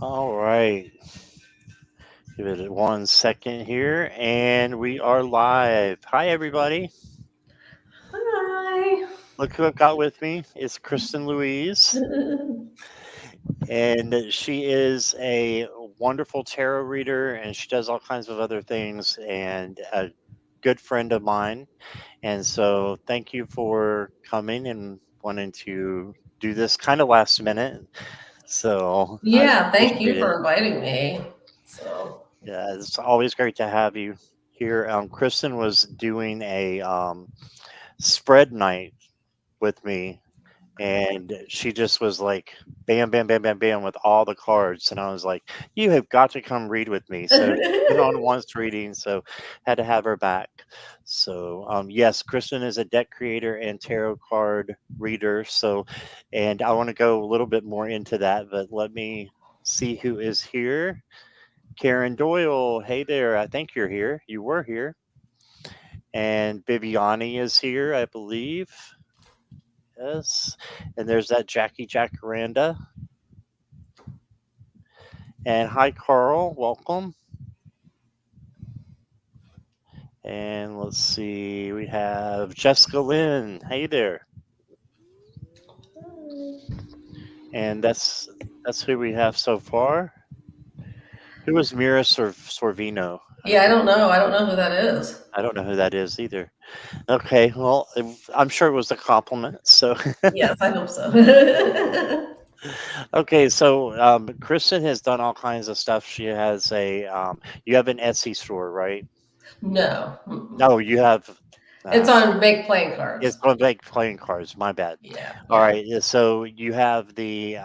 All right. Give it 1 second here, and we are live. Hi, everybody. Hi. Look who I've got with me. It's Kristen Louise, and she is a wonderful tarot reader, and she does all kinds of other things, and a good friend of mine. And so, thank you for coming and wanting to do this kind of last minute. So, I Yeah, thank you appreciate it. for inviting me. So, Yeah, it's always great to have you here. Kristen was doing a spread night with me, and she just was like bam bam bam bam bam with all the cards, and I was like, you have got to come read with me. So she's been on once reading, so had to have her back. So yes, Kristen is a deck creator and tarot card reader. So, and I want to go a little bit more into that, but let me see who is here. Karen Doyle, hey there, I think you're here, you were here. And Bibiani is here, I believe. Yes. And there's that Jackie Jacaranda. And hi, Carl. Welcome. And let's see. We have Jessica Lynn. Hey there. And that's who we have so far. Who is Mira Sorvino? yeah, I don't know. I don't know who that is. I don't know who that is either. Okay. Well, I'm sure it was a compliment. So, Yes, I hope so. okay. So, Kristen has done all kinds of stuff. She has you have an Etsy store, right? No. Mm-mm. No, you have. It's Uh, on baked playing It's cards. going to make playing cards. My bad. Yeah, All yeah. right. So you have the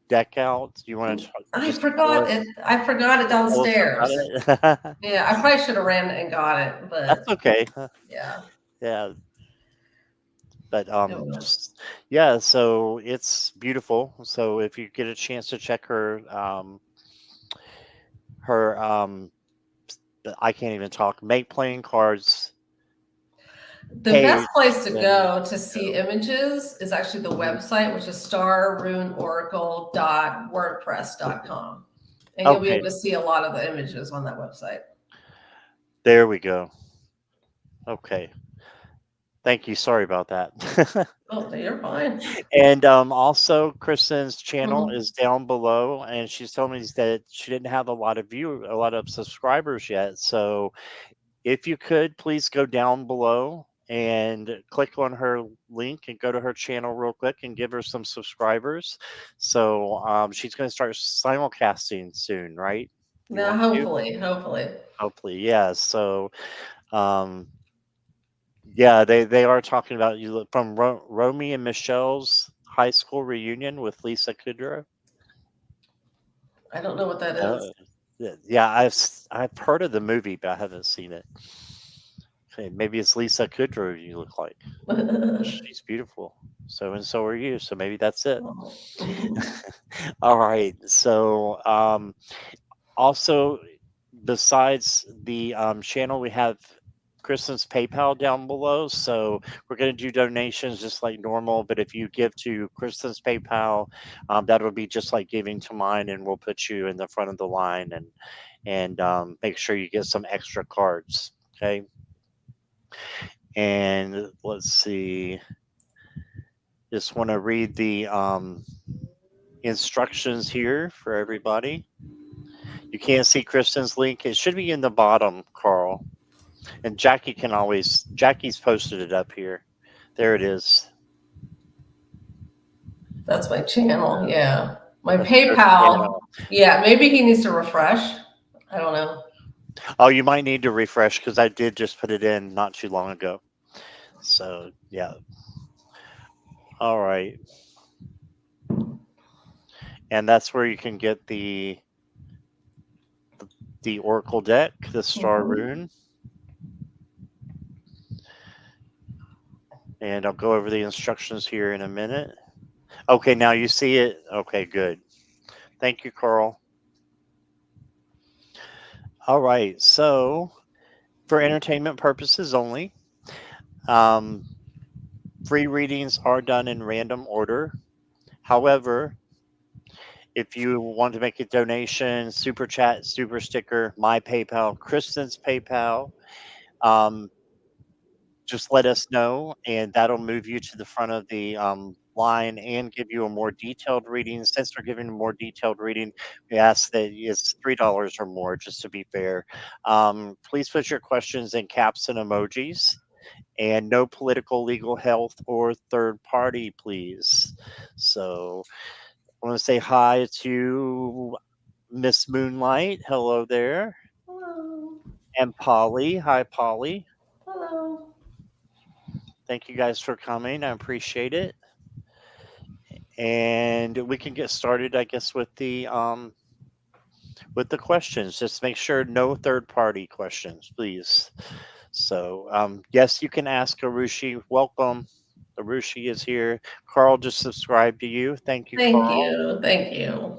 deck out. You want to I just tell forgot us it. I forgot it about downstairs. it? Yeah, I probably should have ran and got it, That's but okay. yeah. Yeah, but Oh well. just yeah. So it's beautiful. So if you get a chance to check her I can't even talk. Make playing cards The best page, place to then go to see images is actually the mhm. website, which is starruneoracle.wordpress.com. And you'll be able Okay, to see a lot of the images on that website. there we go. Okay, thank you. Sorry about that. Oh, you're fine. And also, Kristen's channel Mhm. is down below, and she's told me that she didn't have a lot of subscribers yet. So, if you could please go down below and click on her link and go to her channel real quick and give her some subscribers. So, she's going to start simulcasting soon, right? You Now, want to? hopefully. Hopefully, yeah. So, um, yeah, they are talking about you from Romy and Michelle's high school reunion with Lisa Kudrow. I don't know what that Uh, is. yeah, I've heard of the movie, but I haven't seen it. Okay, maybe it's Lisa Kudrow you look like. She's beautiful. So and so are you. So maybe that's it. Oh. Mhm. All right. So also besides the channel, we have Kristen's PayPal down below. So we're going to do donations just like normal. But if you give to Kristen's PayPal, that'll be just like giving to mine, and we'll put you in the front of the line and make sure you get some extra cards. Okay. And let's see. Just want to read the instructions here for everybody. You can't see Kristen's link. It should be in the bottom, Carl. And Jackie's posted it up here. There it is. That's my channel. Yeah. My That's her PayPal. channel. Yeah, maybe he needs to refresh. I don't know. Oh, you might need to refresh because I did just put it in not too long ago. So, yeah. All right. And that's where you can get the Oracle deck, the Star Mhm. Rune. And I'll go over the instructions here in a minute. Okay, now you see it. Okay, good. Thank you, Carl. All right. So, for entertainment purposes only, um, free readings are done in random order. However, If you want to make a donation, super chat, super sticker, my PayPal, Kristen's PayPal, um, just let us know, and that'll move you to the front of the line and give you a more detailed reading. Since we're giving a more detailed reading, we ask that it's $3 or more, just to be fair. Please put your questions in caps and emojis, and no political, legal, health, or third party, please. So I want to say hi to Miss Moonlight. Hello there. Hello. And Polly. Hi, Polly. Hello. Thank you guys for coming. I appreciate it. And we can get started, I guess, with the questions. Just make sure no third party questions, please. So yes, you can ask Arushi. Welcome. Arushi is here. Carl just subscribed to you. Thank you, Thank Carl. you. Thank you.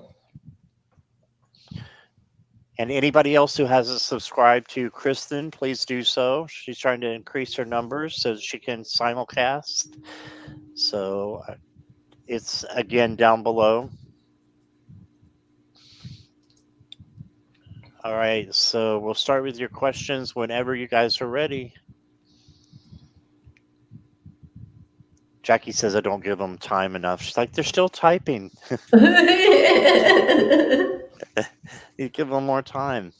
And anybody else who hasn't subscribed to Kristen, please do so. She's trying to increase her numbers so that she can simulcast. So it's again down below. All right, so we'll start with your questions whenever you guys are ready. Jackie says I don't give them time enough. She's like, they're still typing. You give them more time.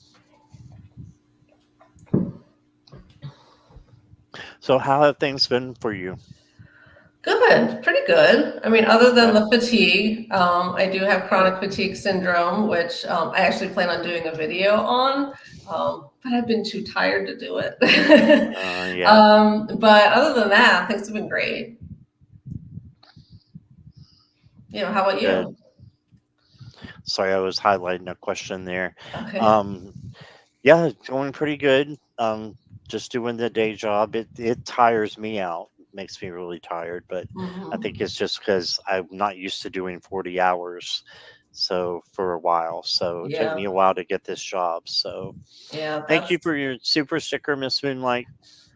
So, how have things been for you? Good, pretty good. I mean, other than Yeah. the fatigue, I do have chronic fatigue syndrome, which I actually plan on doing a video on, but I've been too tired to do it. Yeah. But other than that, things have been great. How about Good. you? Sorry, I was highlighting a question there. Okay. Um, yeah, it's going pretty good. Just doing the day job. It tires me out. Makes me really tired, but I think Hmm. it's just because I'm not used to doing 40 hours. So for a while, so it took me Yeah, a while to get this job. So yeah, thank that's you for your super sticker, Miss Moonlight.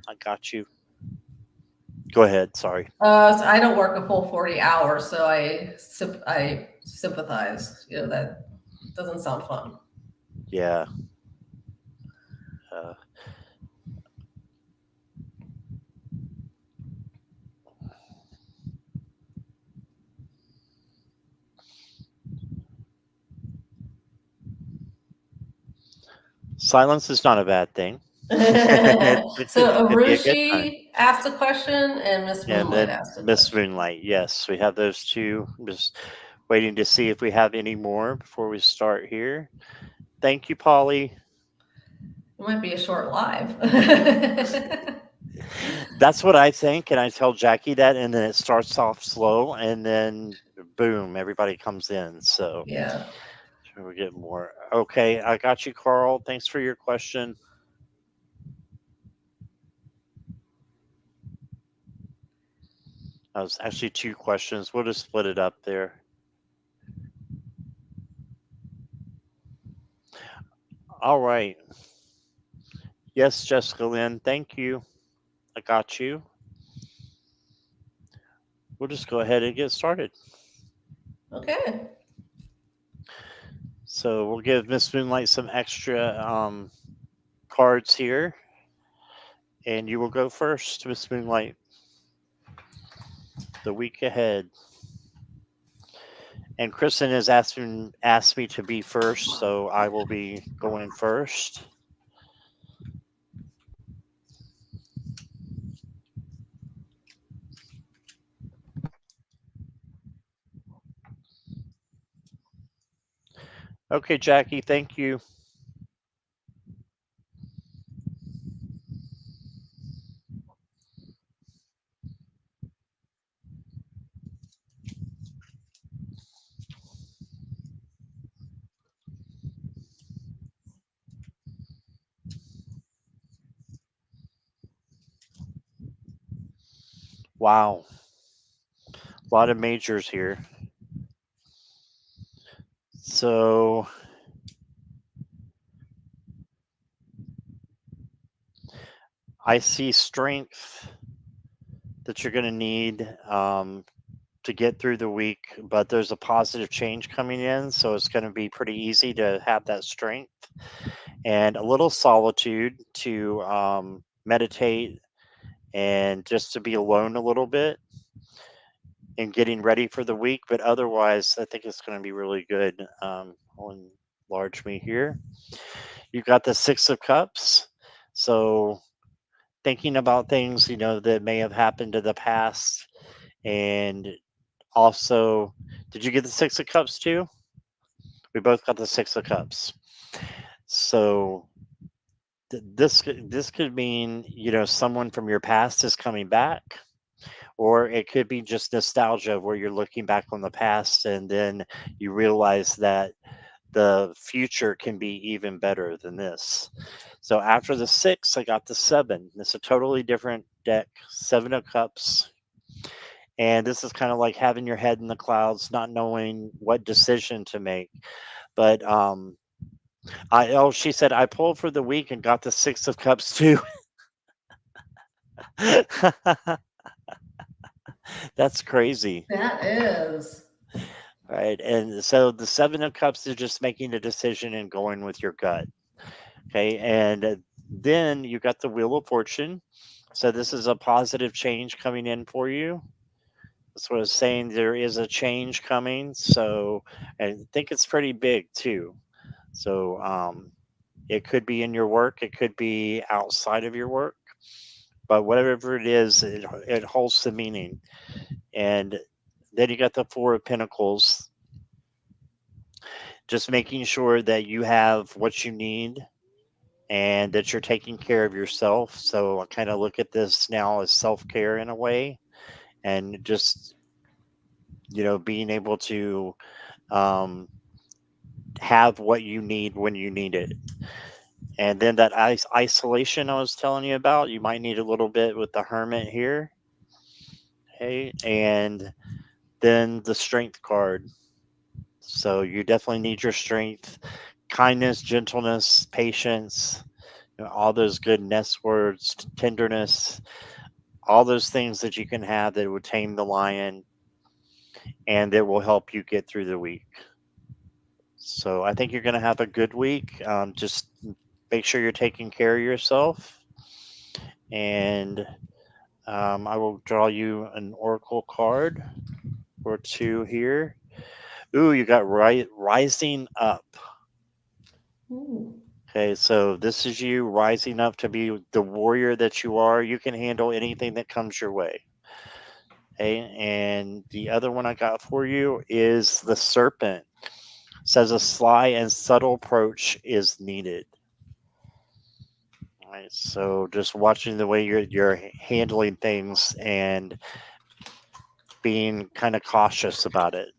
I got you. Go ahead. Sorry. so I don't work a full 40 hours, so I sympathize. That doesn't sound fun. Yeah. Uh, silence is not a bad thing. So It could be a good time. Arushi asked a question and Miss And Moonlight then asked a Miss question. Moonlight. Yes, we have those two. I'm just waiting to see if we have any more before we start here. Thank you, Polly. It might be a short live. That's what I think. And I tell Jackie that, and then it starts off slow, and then boom, everybody comes in. So Yeah. we get more. Okay, I got you, Carl. Thanks for your question. That was actually two questions. We'll just split it up there. All right. Yes, Jessica Lynn. Thank you. I got you. We'll just go ahead and get started. Okay. So we'll give Miss Moonlight some extra cards here, and you will go first, Miss Moonlight. The week ahead. And Kristen has asked me to be first, so I will be going first. Okay, Jackie, thank you. Wow, a lot of majors here. So I see strength that you're going to need. to get through the week, but there's a positive change coming in, so it's going to be pretty easy to have that strength and a little solitude to meditate and just to be alone a little bit and getting ready for the week. But otherwise, I think it's going to be really good. I'll enlarge me here. You've got the Six of Cups. So thinking about things, that may have happened in the past. And also, did you get the Six of Cups too? We both got the Six of Cups. So this could mean, someone from your past is coming back, or it could be just nostalgia where you're looking back on the past and then you realize that the future can be even better than this. So after the six, I got the seven. It's a totally different deck, Seven of Cups. And this is kind of like having your head in the clouds, not knowing what decision to make. But she said I pulled for the week and got the Six of Cups too. That's crazy. That is. Right. And so the Seven of Cups is just making a decision and going with your gut. Okay. And then you got the Wheel of Fortune. So this is a positive change coming in for you. That's what I was saying. There is a change coming. So I think it's pretty big too. So it could be in your work, it could be outside of your work, but whatever it is, it holds the meaning. And then you got the Four of Pentacles, just making sure that you have what you need and that you're taking care of yourself. So I kind of look at this now as self care in a way, and just, being able to um, have what you need when you need it. And then that isolation I was telling you about, you might need a little bit with the Hermit here. Okay. And then the Strength card. So you definitely need your strength, kindness, gentleness, patience, all those good nest words, tenderness, all those things that you can have that would tame the lion and that will help you get through the week. So I think you're going to have a good week. Just make sure you're taking care of yourself. And I will draw you an oracle card or two here. Ooh, you got rising up. Ooh. Okay, so this is you rising up to be the warrior that you are. You can handle anything that comes your way. Okay, and the other one I got for you is the serpent. Says a sly and subtle approach is needed. All right, so just watching the way you're handling things and being kind of cautious about it.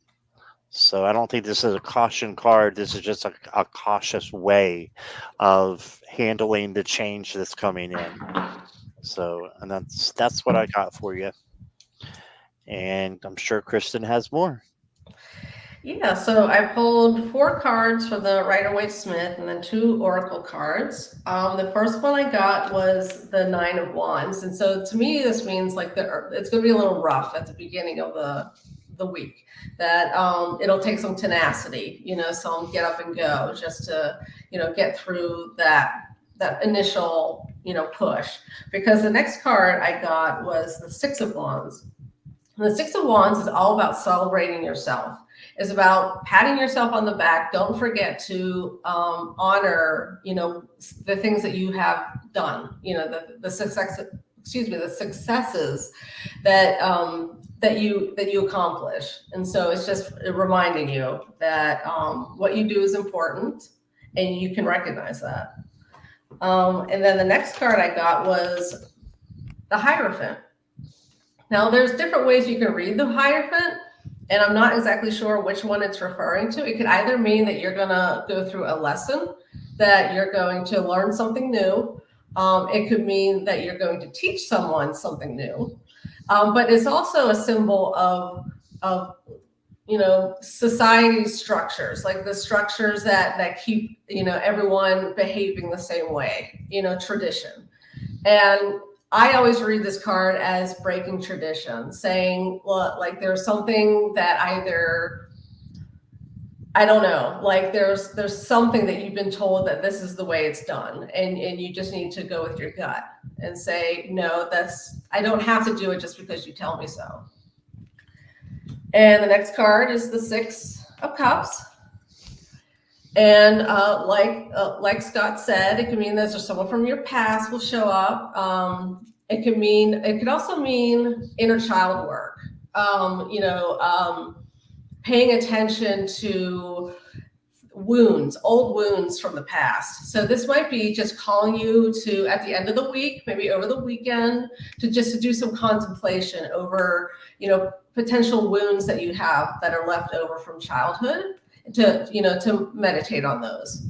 So I don't think this is a caution card. This is just a cautious way of handling the change that's coming in. So, and that's what I got for you. And I'm sure Kristen has more. Yeah, so I pulled four cards for the Rider-Waite Smith and then two Oracle cards. The first one I got was the Nine of Wands, and so to me this means like it's going to be a little rough at the beginning of the week. That it'll take some tenacity, some get up and go just to get through that initial push. Because the next card I got was the Six of Wands. And the Six of Wands is all about celebrating yourself. It's about patting yourself on the back. Don't forget to honor, the things that you have done. The success. Excuse me, the successes that you accomplish. And so it's just reminding you that what you do is important, and you can recognize that. And then the next card I got was the Hierophant. Now, there's different ways you can read the Hierophant, and I'm not exactly sure which one it's referring to. It could either mean that you're going to go through a lesson, that you're going to learn something new. It could mean that you're going to teach someone something new. But it's also a symbol of society structures, like the structures that keep, everyone behaving the same way, tradition. And I always read this card as breaking tradition, saying, well, like there's something that either I don't know, like there's something that you've been told that this is the way it's done, and you just need to go with your gut and say, no, that's I don't have to do it just because you tell me so. And the next card is the Six of Cups. And like Scott said, it can mean that there's someone from your past will show up. It could also mean inner child work. Paying attention to old wounds from the past. So this might be just calling you to at the end of the week, maybe over the weekend, to do some contemplation over, potential wounds that you have that are left over from childhood, to meditate on those.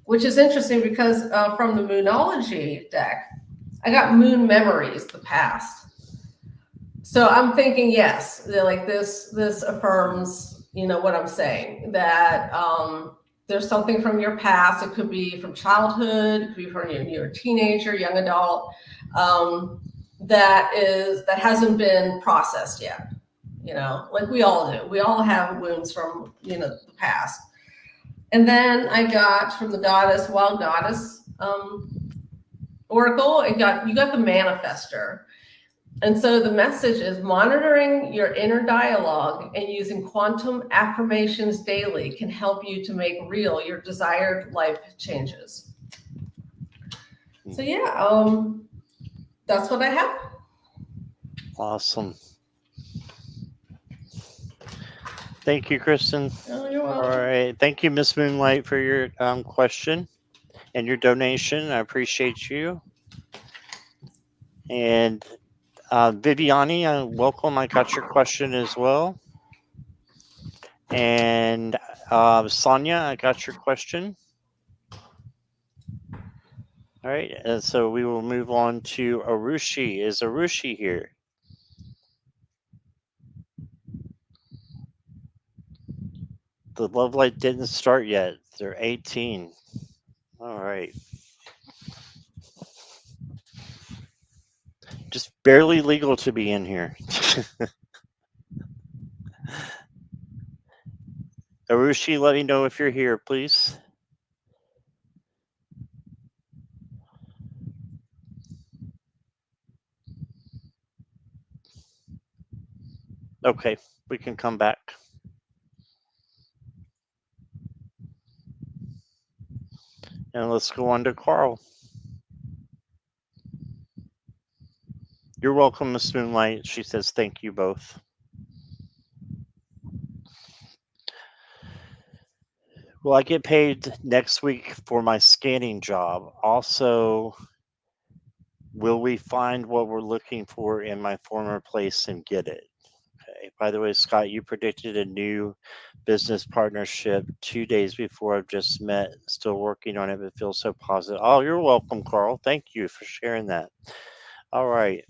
Which is interesting because from the Moonology deck, I got moon memories, the past. So I'm thinking, yes, like this affirms, what I'm saying, that there's something from your past. It could be from childhood, it could be from you're a teenager, young adult, that hasn't been processed yet. Like we all do. We all have wounds from the past. And then I got from the Wild Goddess Oracle. You got the Manifester. And so the message is monitoring your inner dialogue and using quantum affirmations daily can help you to make real your desired life changes. So yeah, that's what I have. Awesome. Thank you, Kristen. Oh, you're All welcome. right. Thank you, Miss Moonlight, for your question and your donation. I appreciate you. And Viviani, welcome. I got your question as well. And Sonia, I got your question. All right. So we will move on to Arushi. Is Arushi here? The love light didn't start yet. They're 18. All right. Just barely legal to be in here. Arushi, let me know if you're here, please. Okay, we can come back. And let's go on to Carl. You're welcome, Miss Moonlight. She says thank you both. Well, I get paid next week for my scanning job. Also, will we find what we're looking for in my former place and get it? Okay. By the way, Scott, you predicted a new business partnership 2 days before I've just met. Still working on it, but feel so positive. Oh, you're welcome, Carl. Thank you for sharing that. All right.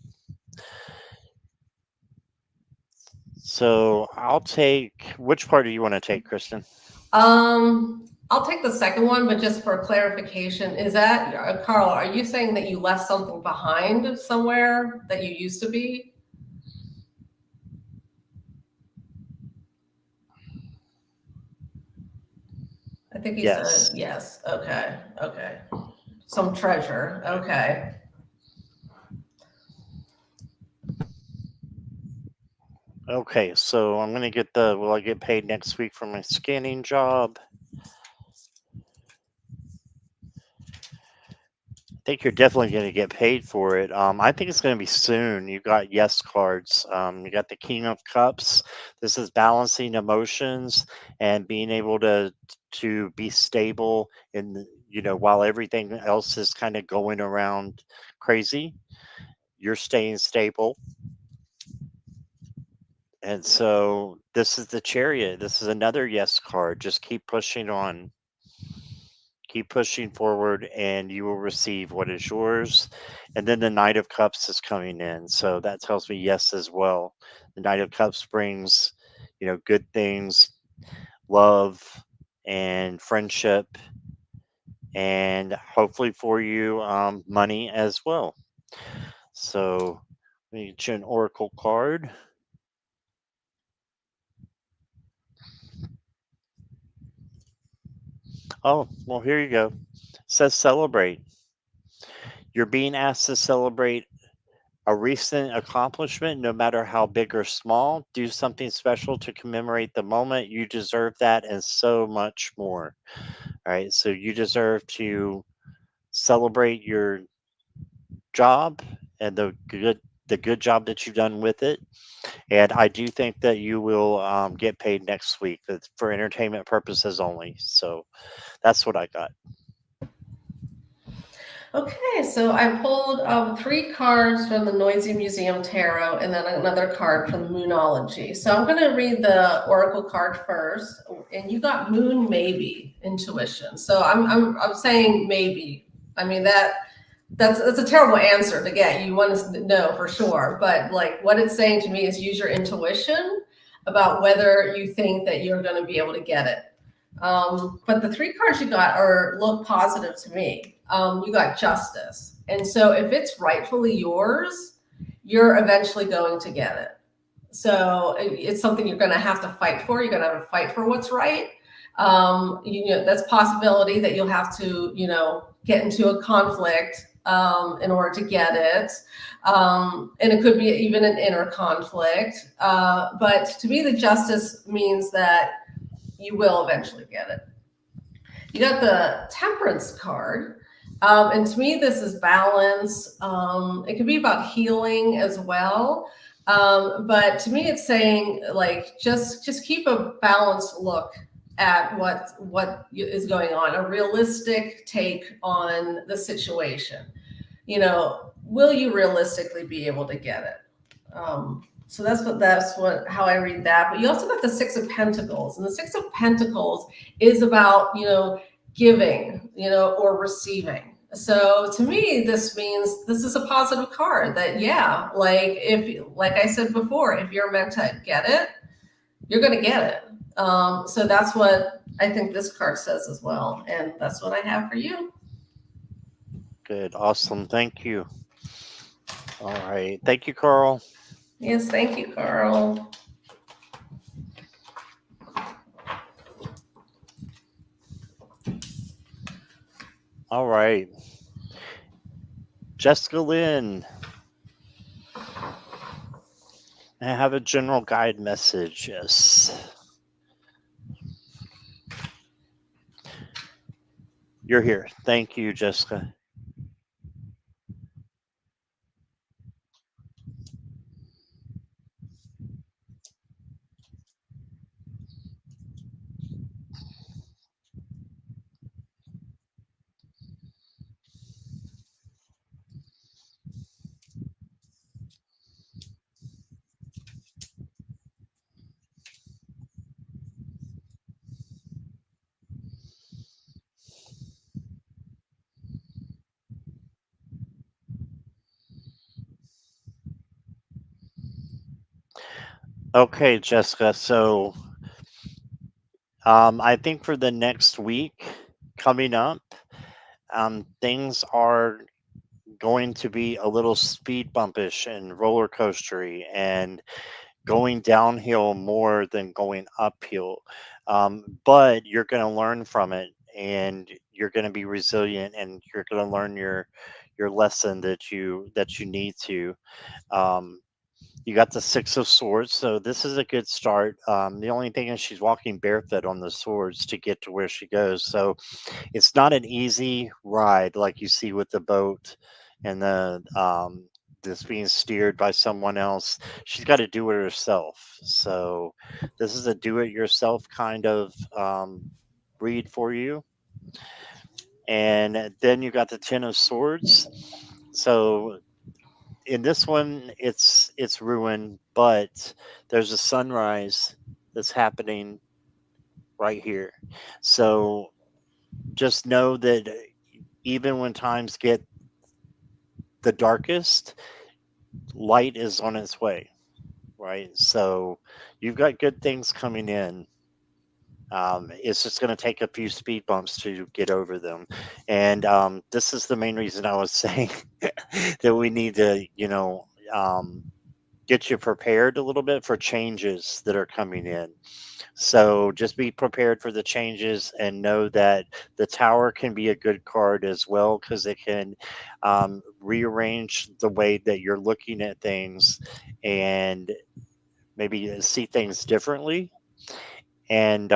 So I'll take which part do you want to take, Kristen? I'll take the second one, but just for clarification, is that Carl? Are you saying that you left something behind somewhere that you used to be? I think he Yes. said yes. Okay. Okay. Some treasure. Okay. Okay, so I'm gonna get will I get paid next week for my scanning job? I think you're definitely gonna get paid for it. I think it's gonna be soon. You got yes cards. You got the King of Cups. This is balancing emotions and being able to be stable in while everything else is kind of going around crazy. You're staying stable. And so this is the Chariot. This is another yes card. Just keep pushing on. Keep pushing forward and you will receive what is yours. And then the Knight of Cups is coming in. So that tells me yes as well. The Knight of Cups brings, good things, love and friendship, and hopefully for you, money as well. So let me get you an oracle card. Oh, well, here you go. It says celebrate. You're being asked to celebrate a recent accomplishment, no matter how big or small. Do something special to commemorate the moment. You deserve that and so much more. All right. So you deserve to celebrate your job and the good job that you've done with it. And I do think that you will get paid next week. That's for entertainment purposes only. So that's what I got. Okay, so I pulled three cards from the Noisy Museum Tarot and then another card from Moonology. So I'm going to read the Oracle card first, and you got Moon Maybe Intuition. So I'm saying maybe. I mean that's a terrible answer to get. You want to know for sure, but like what it's saying to me is use your intuition about whether you think that you're going to be able to get it. But the three cards you got are look positive to me. You got justice, and so if it's rightfully yours, you're eventually going to get it. So it's something you're going to have to fight for. You're going to have to fight for what's right. That's a possibility that you'll have to, get into a conflict in order to get it. And it could be even an inner conflict. But to me, the justice means that you will eventually get it. You got the temperance card. And to me, this is balance. It could be about healing as well. But to me, it's saying like just keep a balanced look at what is going on, a realistic take on the situation. Will you realistically be able to get it? So that's what how I read that. But you also got the Six of Pentacles, and the Six of Pentacles is about giving, or receiving. So to me, this means this is a positive card. That yeah, like I said before, if you're meant to get it, you're going to get it. So that's what I think this card says as well, and that's what I have for you. Good. Awesome. Thank you. All right. Thank you, Carl. Yes, thank you, Carl. All right. Jessica Lynn, I have a general guide message. Yes. You're here. Thank you, Jessica. Okay, Jessica. So I think for the next week coming up, things are going to be a little speed bumpish and roller coastery and going downhill more than going uphill. But you're going to learn from it, and you're going to be resilient, and you're going to learn your lesson that you need to. Um, you got the Six of Swords, so this is a good start. The only thing is she's walking barefoot on the swords to get to where she goes, so it's not an easy ride like you see with the boat and the this being steered by someone else. She's got to do it herself. So this is a do-it-yourself kind of read for you. And then you got the Ten of Swords. So in this one, it's ruin, but there's a sunrise that's happening right here. So just know that even when times get the darkest, light is on its way, right? So you've got good things coming in. It's just going to take a few speed bumps to get over them. And this is the main reason I was saying that we need to, get you prepared a little bit for changes that are coming in. So just be prepared for the changes and know that the tower can be a good card as well because it can rearrange the way that you're looking at things and maybe see things differently, and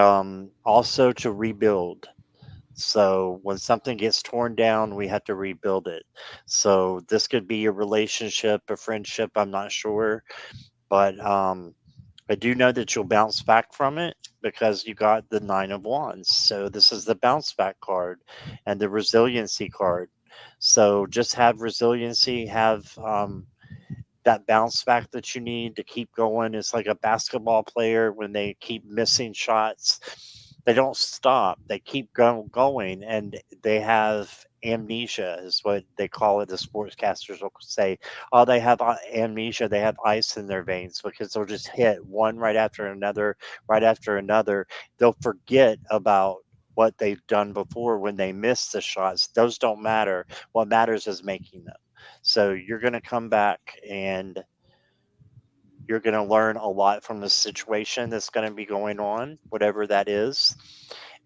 also to rebuild. So when something gets torn down, we have to rebuild it. So this could be a relationship, a friendship, I'm not sure, but I do know that you'll bounce back from it because you got the Nine of Wands. So this is the bounce back card and the resiliency card. So just have resiliency, have that bounce back that you need to keep going. It's like a basketball player when they keep missing shots. They don't stop. They keep going, and they have amnesia, is what they call it. The sportscasters will say, "Oh, they have amnesia. They have ice in their veins because they'll just hit one right after another, right after another. They'll forget about." What they've done before when they miss the shots, those don't matter. What matters is making them. So you're going to come back and you're going to learn a lot from the situation that's going to be going on, whatever that is.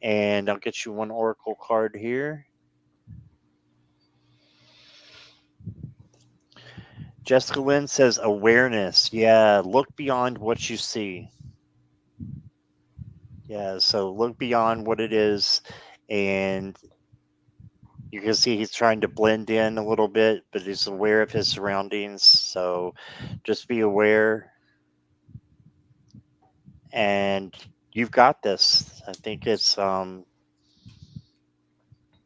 And I'll get you one oracle card here. Jessica Lynn says awareness. Yeah, look beyond what you see. Yeah, so look beyond what it is. And you can see he's trying to blend in a little bit, but he's aware of his surroundings. So just be aware, and you've got this. I think it's going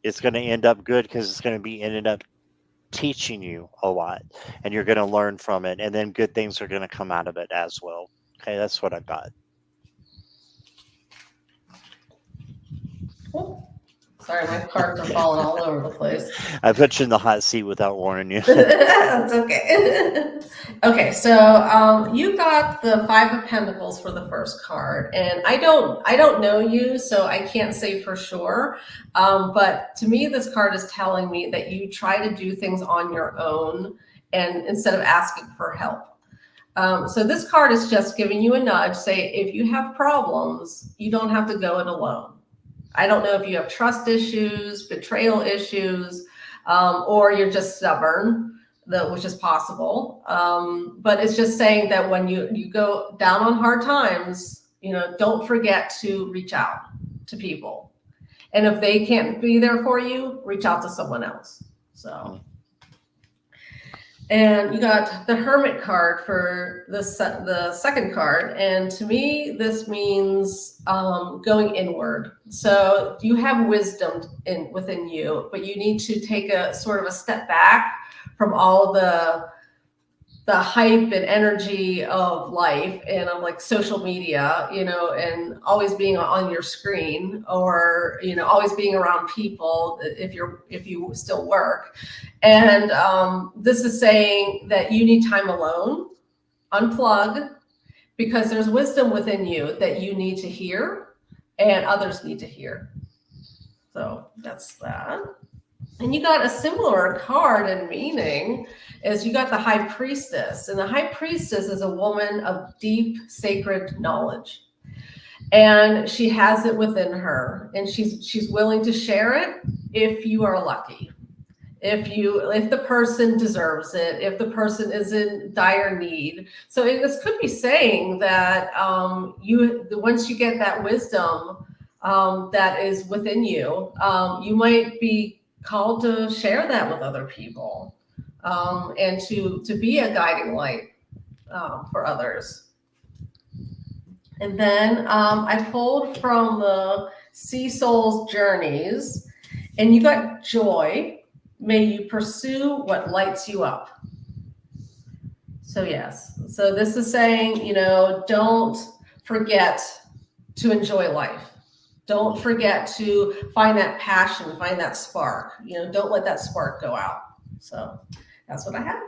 to end up good because it's going to be ended up teaching you a lot, and you're going to learn from it, and then good things are going to come out of it as well. Okay, that's what I got. Oh, sorry, my cards are falling all over the place. I put you in the hot seat without warning you. That's okay. Okay, so you got the Five of Pentacles for the first card, and I don't know you, so I can't say for sure. But to me, this card is telling me that you try to do things on your own, and instead of asking for help. So this card is just giving you a nudge. Say if you have problems, you don't have to go it alone. I don't know if you have trust issues, betrayal issues, or you're just stubborn, which is possible. But it's just saying that when you go down on hard times, don't forget to reach out to people. And if they can't be there for you, reach out to someone else. So. And you got the Hermit card for the second card. And to me, this means going inward. So you have wisdom within you, but you need to take a sort of a step back from all the hype and energy of life and of like social media, and always being on your screen, or always being around people if you still work. And this is saying that you need time alone, unplug, because there's wisdom within you that you need to hear and others need to hear. So that's that. And you got a similar card and meaning is you got the High Priestess. And the High Priestess is a woman of deep sacred knowledge. And she has it within her. And she's willing to share it if you are lucky. If the person deserves it, if the person is in dire need. So this could be saying that once you get that wisdom that is within you, you might be called to share that with other people, and to be a guiding light for others. And then I pulled from the Sea Soul's Journeys, and you got joy. May you pursue what lights you up. So yes. So this is saying, don't forget to enjoy life. Don't forget to find that passion, find that spark. Don't let that spark go out. So that's what I have.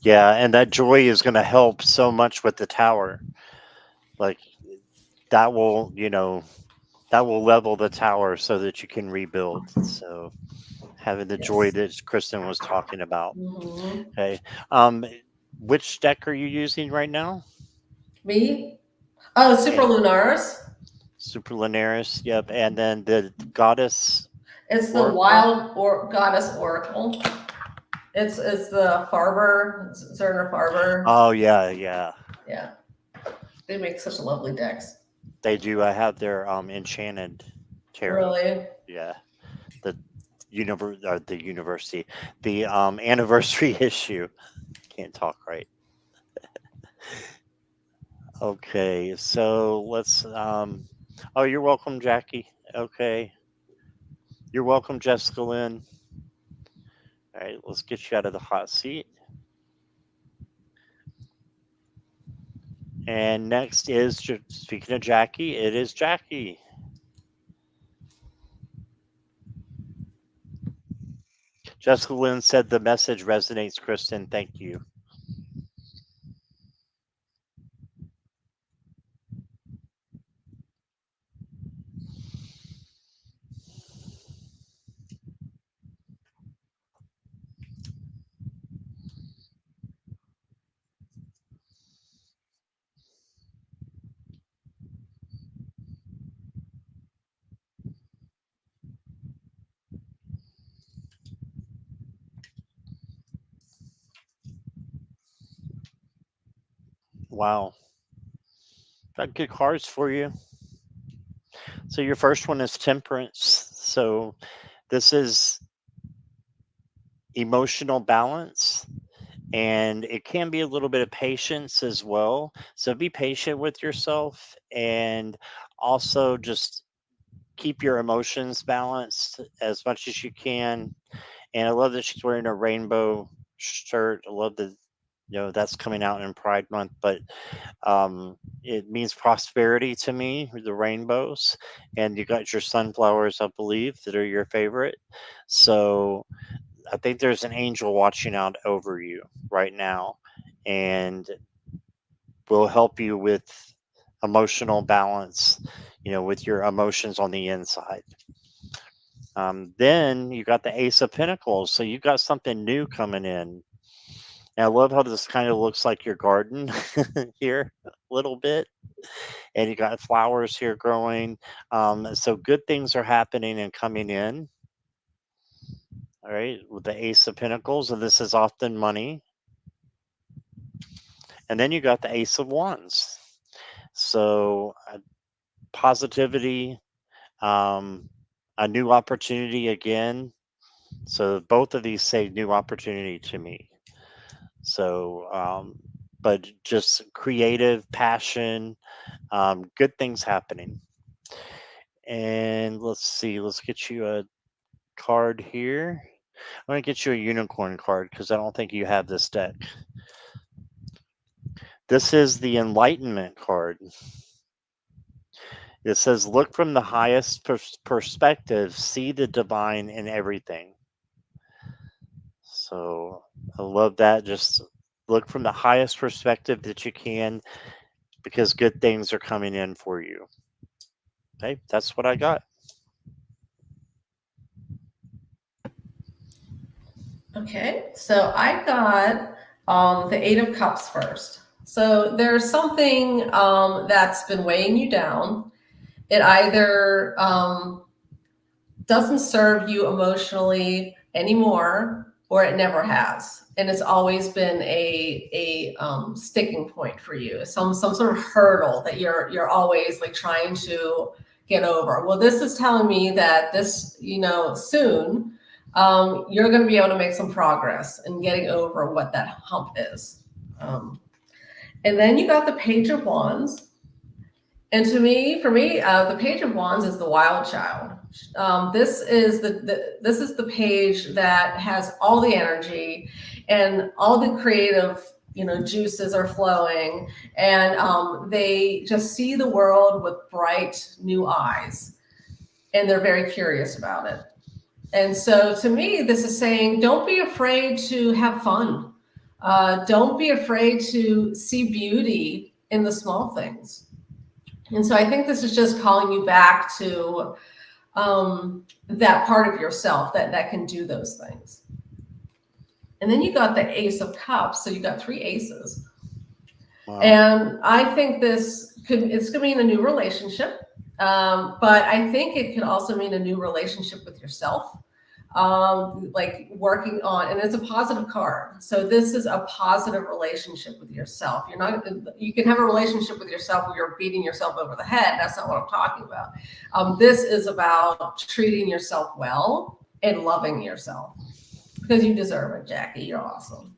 Yeah, and that joy is going to help so much with the tower. Like that will, That will level the tower so that you can rebuild. So having the joy Yes. that Kristen was talking about. Hmm. Okay. Um, which deck are you using right now? Me? Oh, Super And Lunaris. Super Linares. Yep. And then the Goddess It's the Oracle. Wild or Goddess Oracle. It's the Farber, Zerner Farber. Oh yeah, yeah. Yeah, they make such lovely decks. They do. I have their Enchanted Tarot. Really. Yeah. The the university, the anniversary issue. Can't talk right. Okay, so let's oh, you're welcome, Jackie. Okay. You're welcome, Jessica Lynn. All right, let's get you out of the hot seat. And next is speaking of Jackie, it is Jackie. Jessica Lynn said the message resonates, Kristen. Thank you. Wow. Got good cards for you. So your first one is Temperance. So this is emotional balance, and it can be a little bit of patience as well. So be patient with yourself, and also just keep your emotions balanced as much as you can. And I love that she's wearing a rainbow shirt. I love that, that's coming out in Pride Month, but it means prosperity to me, the rainbows. And you got your sunflowers, I believe, that are your favorite. So I think there's an angel watching out over you right now, and will help you with emotional balance, with your emotions on the inside. Then you got the Ace of Pentacles. So you got something new coming in. And I love how this kind of looks like your garden here a little bit. And you got flowers here growing. So good things are happening and coming in. All right. With the Ace of Pentacles. And this is often money. And then you got the Ace of Wands. So positivity, um, a new opportunity again. So both of these say new opportunity to me. So, but just creative passion, good things happening. And let's see, let's get you a card here. I'm going to get you a unicorn card because I don't think you have this deck. This is the Enlightenment card. It says, look from the highest perspective, see the divine in everything. So I love that. Just look from the highest perspective that you can because good things are coming in for you. Okay, that's what I got. Okay, so I got the Eight of Cups first. So there's something that's been weighing you down. It either doesn't serve you emotionally anymore, or it never has, and it's always been a sticking point for you. Some sort of hurdle that you're always like trying to get over. Well, this is telling me that this, soon you're going to be able to make some progress in getting over what that hump is. And then you got the Page of Wands. And for me, the Page of Wands is the wild child. This is this is the page that has all the energy and all the creative, juices are flowing, and they just see the world with bright new eyes, and they're very curious about it. And so, to me, this is saying, don't be afraid to have fun. Don't be afraid to see beauty in the small things. And so I think this is just calling you back to that part of yourself that can do those things. And then you got the Ace of Cups, so you got three aces. Wow. And I think it's going to mean a new relationship, but I think it could also mean a new relationship with yourself, like working on, and it's a positive card. So this is a positive relationship with yourself. You're not, you can have a relationship with yourself where you're beating yourself over the head. That's not what I'm talking about. This is about treating yourself well and loving yourself because you deserve it, Jackie. You're awesome.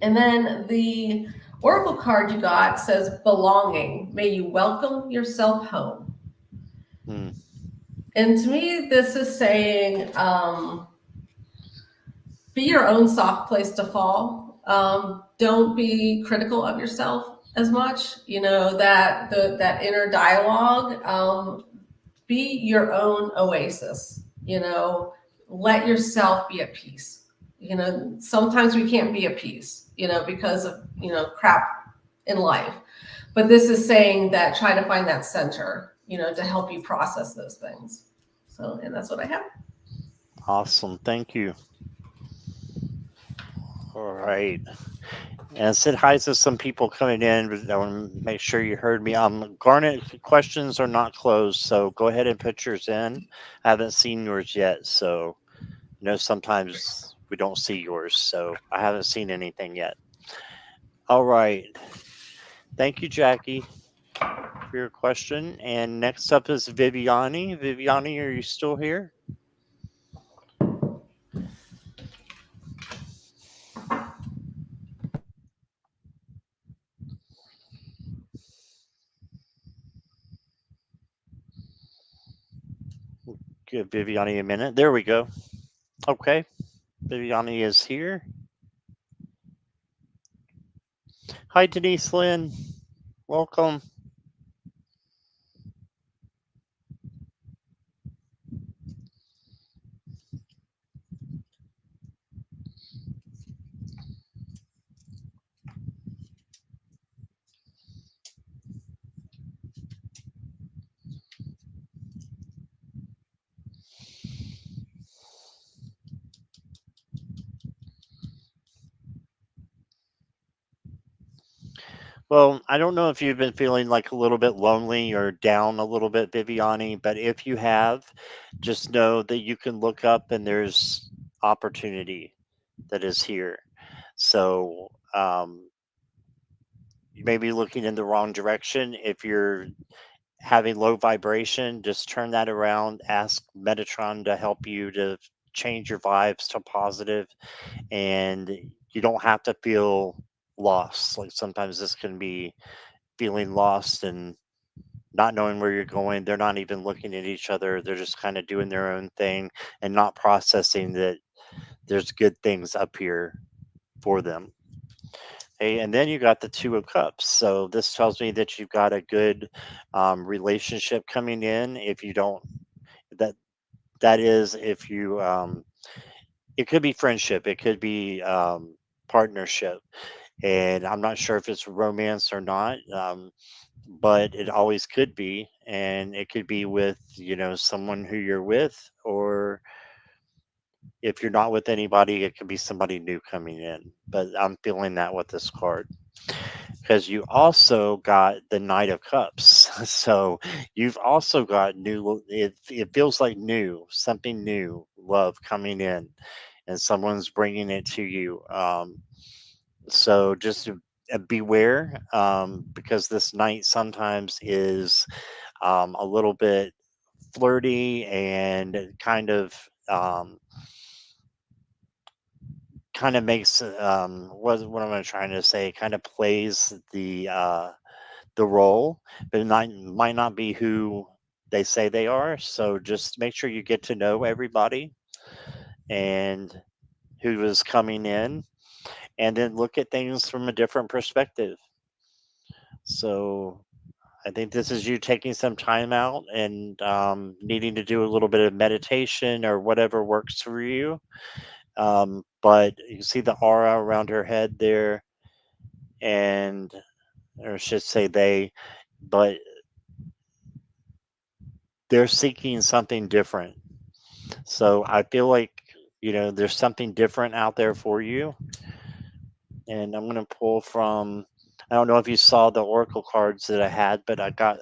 And then the oracle card you got says belonging. May you welcome yourself home. Hmm. And to me, this is saying be your own soft place to fall. Don't be critical of yourself as much. You know that inner dialogue. Be your own oasis. Let yourself be at peace. Sometimes we can't be at peace. Because of crap in life. But this is saying that try to find that center. To help you process those things. So, and that's what I have. Awesome. Thank you. All right. And I said hi to some people coming in, but I want to make sure you heard me. Garnet questions are not closed, so go ahead and put yours in. I haven't seen yours yet, so sometimes we don't see yours, so I haven't seen anything yet. All right. Thank you, Jackie, for your question. And next up is Viviani. Viviani, are you still here? Give Viviani a minute. There we go. Okay. Viviani is here. Hi, Denise Lynn. Welcome. Well, I don't know if you've been feeling like a little bit lonely or down a little bit, Viviani, but if you have, just know that you can look up and there's opportunity that is here. So you may be looking in the wrong direction. If you're having low vibration, just turn that around. Ask Metatron to help you to change your vibes to positive, and you don't have to feel lost. Like sometimes this can be feeling lost and not knowing where you're going. They're not even looking at each other. They're just kind of doing their own thing and not processing that there's good things up here for them. Hey, and then you got the Two of Cups. So this tells me that you've got a good relationship coming in. If you don't, that that is if you, it could be friendship, it could be partnership, and I'm not sure if it's romance or not. But it always could be, and it could be with someone who you're with, or if you're not with anybody, it could be somebody new coming in. But I'm feeling that with this card because you also got the Knight of Cups. So you've also got it feels like new, something new, love coming in, and someone's bringing it to you. So just beware, because this knight sometimes is a little bit flirty and kind of makes what am I trying to say? Kind of plays the role, but it might not be who they say they are. So just make sure you get to know everybody and who is coming in, and then look at things from a different perspective. So I think this is you taking some time out and needing to do a little bit of meditation or whatever works for you. But you see the aura around her head there, and or I should say but they're seeking something different. So I feel like, there's something different out there for you. And I'm going to pull from, I don't know if you saw the Oracle cards that I had, but I got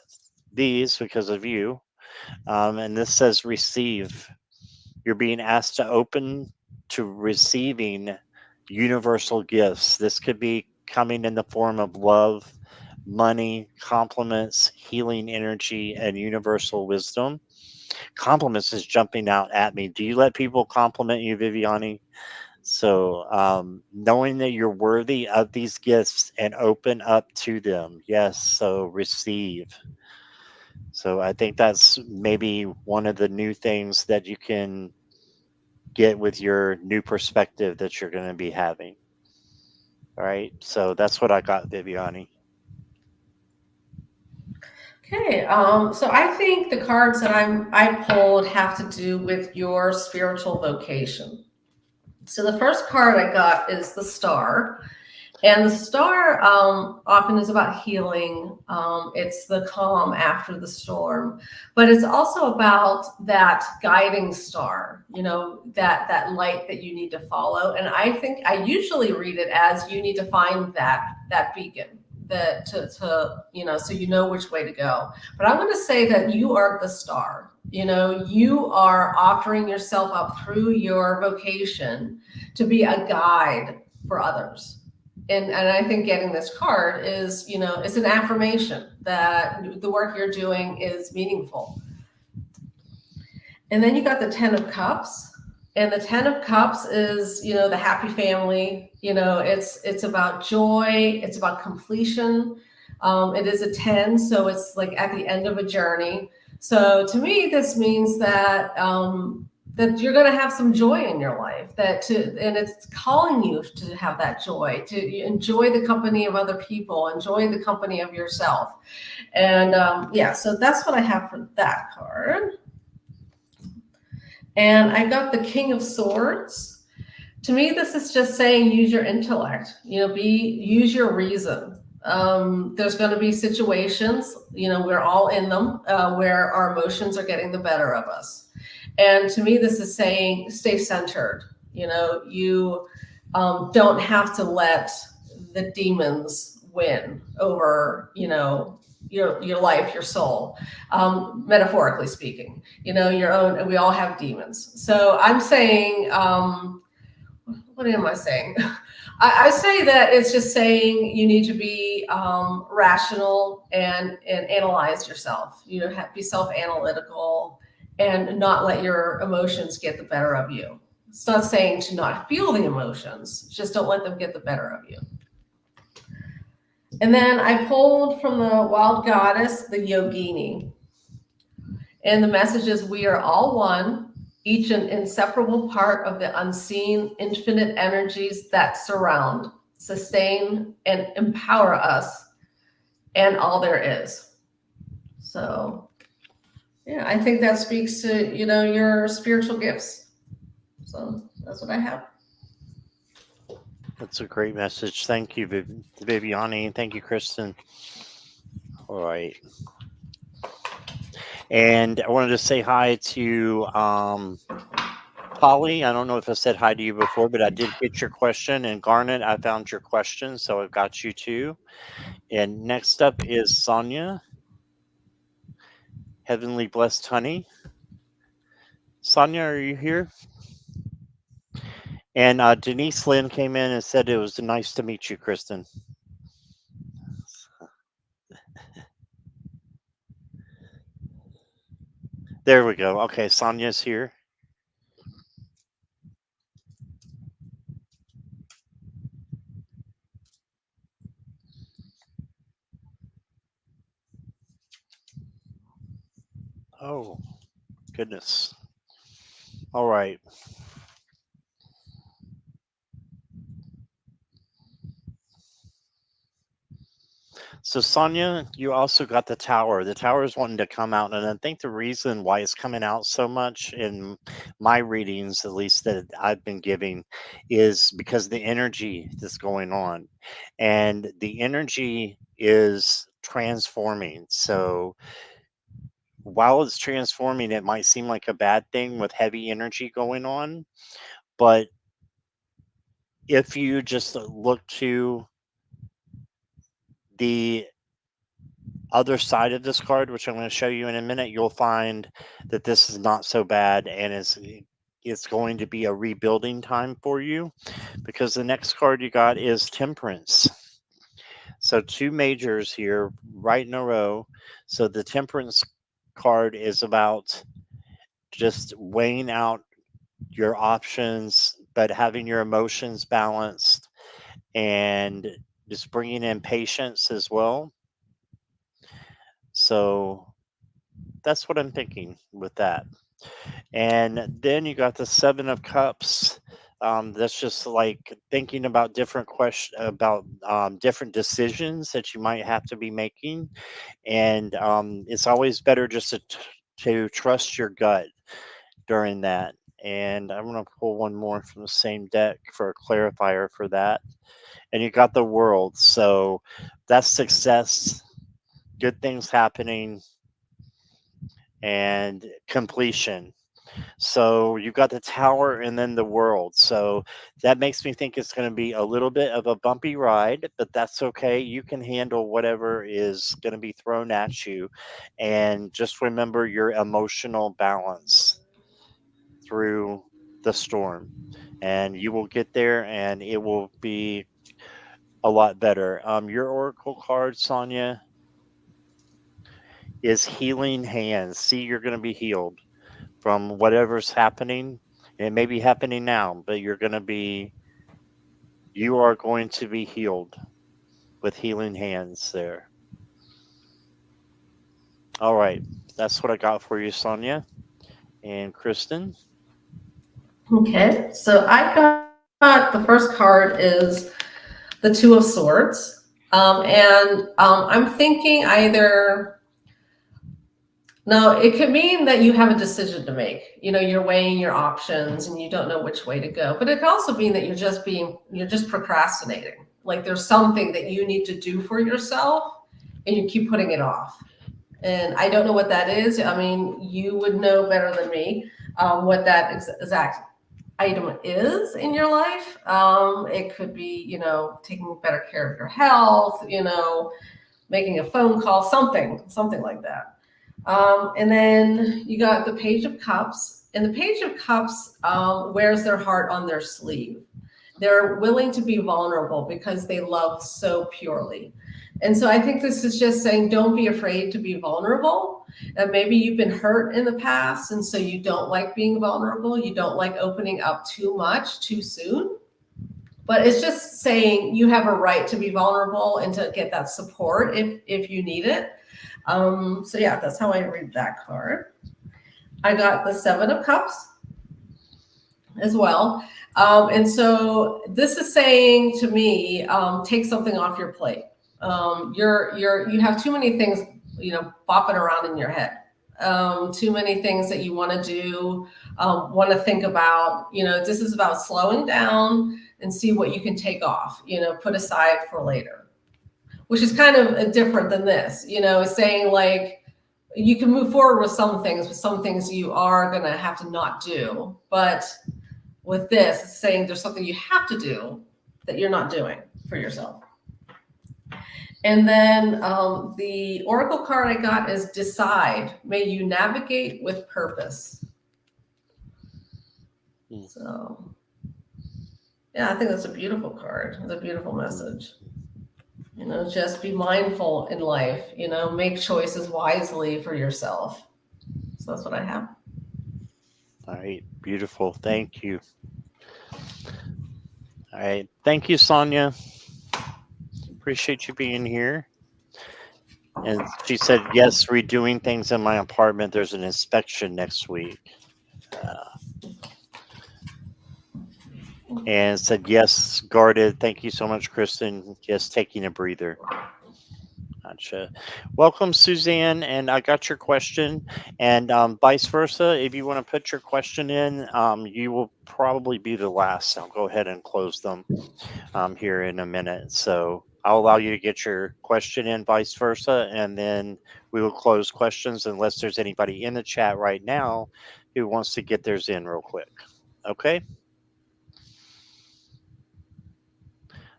these because of you. And this says receive. You're being asked to open to receiving universal gifts. This could be coming in the form of love, money, compliments, healing energy, and universal wisdom. Compliments is jumping out at me. Do you let people compliment you, Viviani? So, knowing that you're worthy of these gifts and open up to them. Yes. So, receive. So, I think that's maybe one of the new things that you can get with your new perspective that you're going to be having. All right. So, that's what I got, Viviani. Okay, so I think the cards that I pulled have to do with your spiritual vocation. So the first card I got is the Star, and the Star often is about healing. It's the calm after the storm, but it's also about that guiding star. You know, that light that you need to follow. And I think I usually read it as you need to find that beacon that to so you know which way to go. But I'm going to say that you are the star. You know, you are offering yourself up through your vocation to be a guide for others. And I think getting this card is, it's an affirmation that the work you're doing is meaningful. And then you got the 10 of Cups. And the 10 of Cups is, the happy family. It's about joy, it's about completion. It is a 10, so it's like at the end of a journey. So to me, this means that you're going to have some joy in your life, and it's calling you to have that joy, to enjoy the company of other people, enjoy the company of yourself. And yeah, so that's what I have for that card. And I got the King of Swords. To me, this is just saying use your intellect, use your reason. There's going to be situations, we're all in them, where our emotions are getting the better of us. And to me, this is saying stay centered. You don't have to let the demons win over, your life, your soul, metaphorically speaking. Your own. We all have demons. So I'm saying, what am I saying? I say that it's just saying you need to be rational and analyze yourself. Be self-analytical and not let your emotions get the better of you. It's not saying to not feel the emotions, just don't let them get the better of you. And then I pulled from the Wild Goddess, the Yogini. And the message is we are all one, each an inseparable part of the unseen infinite energies that surround, sustain, and empower us and all there is. So, yeah, I think that speaks to, your spiritual gifts. So that's what I have. That's a great message. Thank you, Viviani. Thank you, Kristen. All right. And I wanted to say hi to Polly. I don't know if I said hi to you before, but I did get your question. And Garnet, I found your question, so I've got you too. And next up is Sonia, Heavenly Blessed Honey. Sonia, are you here? And Denise Lynn came in and said it was nice to meet you, Kristen. There we go. Okay, Sonia's here. Oh, goodness. All right. So Sonia, you also got the tower. The tower is wanting to come out, and I think the reason why it's coming out so much in my readings, at least that I've been giving, is because the energy that's going on, and the energy is transforming. So while it's transforming, it might seem like a bad thing with heavy energy going on. But if you just look to the other side of this card, which I'm going to show you in a minute, you'll find that this is not so bad, and it's going to be a rebuilding time for you, because the next card you got is Temperance. So two majors here right in a row. So the Temperance card is about just weighing out your options, but having your emotions balanced, and just bringing in patience as well. So that's what I'm thinking with that. And then you got the Seven of Cups. That's just like thinking about different question about different decisions that you might have to be making, and it's always better just to trust your gut during that. And I'm gonna pull one more from the same deck for a clarifier for that. And you got the World, so that's success, good things happening, and completion. So you've got the Tower and then the World. So that makes me think it's going to be a little bit of a bumpy ride, but that's okay. You can handle whatever is going to be thrown at you. And just remember your emotional balance through the storm. And you will get there, and it will be a lot better. Your Oracle card, Sonia, is Healing Hands. See, you're going to be healed from whatever's happening. And it may be happening now, but you are going to be healed with healing hands there. All right. That's what I got for you, Sonia and Kristen. Okay, so I got the first card is the Two of Swords. I'm thinking either, no, it could mean that you have a decision to make. You're weighing your options and you don't know which way to go. But it could also mean that you're just procrastinating. Like there's something that you need to do for yourself and you keep putting it off. And I don't know what that is. I mean, you would know better than me what that exact item is in your life. It could be, taking better care of your health, making a phone call, something like that. And then you got the Page of Cups, and the Page of Cups wears their heart on their sleeve. They're willing to be vulnerable because they love so purely. And so I think this is just saying, don't be afraid to be vulnerable. And maybe you've been hurt in the past, and so you don't like being vulnerable. You don't like opening up too much too soon. But it's just saying you have a right to be vulnerable and to get that support if you need it. So yeah, that's how I read that card. I got the Seven of Cups as well. And so this is saying to me, take something off your plate. You have too many things, bopping around in your head. Too many things that you want to do, want to think about. This is about slowing down and see what you can take off, put aside for later, which is kind of different than this, saying like, you can move forward with some things, but some things you are going to have to not do. But with this, it's saying there's something you have to do that you're not doing for yourself. And then the Oracle card I got is Decide. May you navigate with purpose. So, yeah, I think that's a beautiful card. It's a beautiful message. Just be mindful in life, make choices wisely for yourself. So that's what I have. All right. Beautiful. Thank you. All right. Thank you, Sonia. Appreciate you being here. And she said, yes, redoing things in my apartment. There's an inspection next week. And said, yes, guarded. Thank you so much, Kristen. Yes, taking a breather. Gotcha. Welcome, Suzanne. And I got your question. And vice versa, if you want to put your question in, you will probably be the last. I'll go ahead and close them here in a minute. So I'll allow you to get your question in, vice versa, and then we will close questions unless there's anybody in the chat right now who wants to get theirs in real quick. Okay.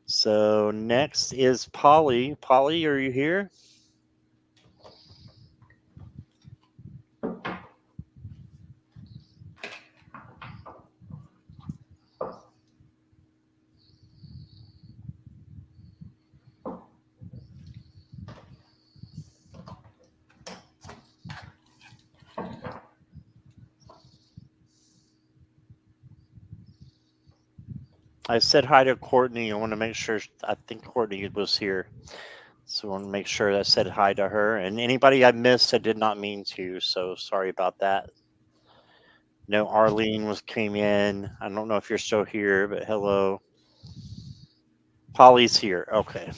So next is Polly. Polly, are you here? I said hi to Courtney. I want to make sure. I think Courtney was here. So I want to make sure I said hi to her. And anybody I missed, I did not mean to. So sorry about that. No, Arlene was came in. I don't know if you're still here, but hello. Polly's here. Okay.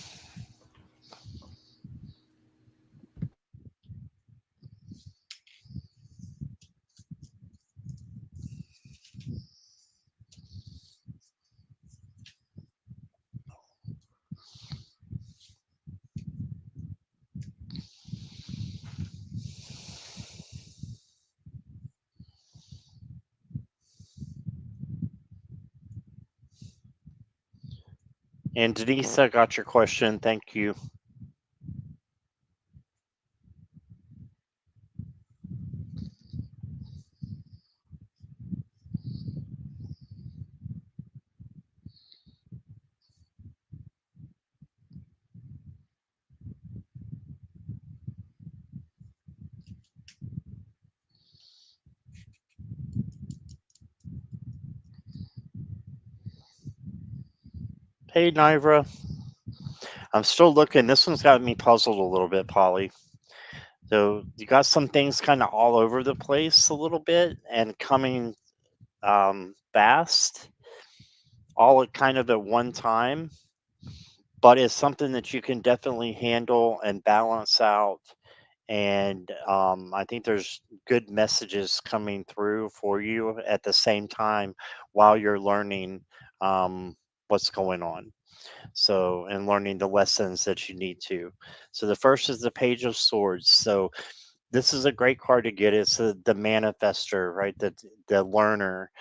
And Denise, I got your question. Thank you. Hey, Nivra. I'm still looking. This one's got me puzzled a little bit, Polly. So you got some things kind of all over the place a little bit and coming fast, all at kind of at one time, but it's something that you can definitely handle and balance out. And I think there's good messages coming through for you at the same time while you're learning what's going on. So, and learning the lessons that you need to. So, the first is the Page of Swords. So, this is a great card to get. It's the manifester, right? The learner,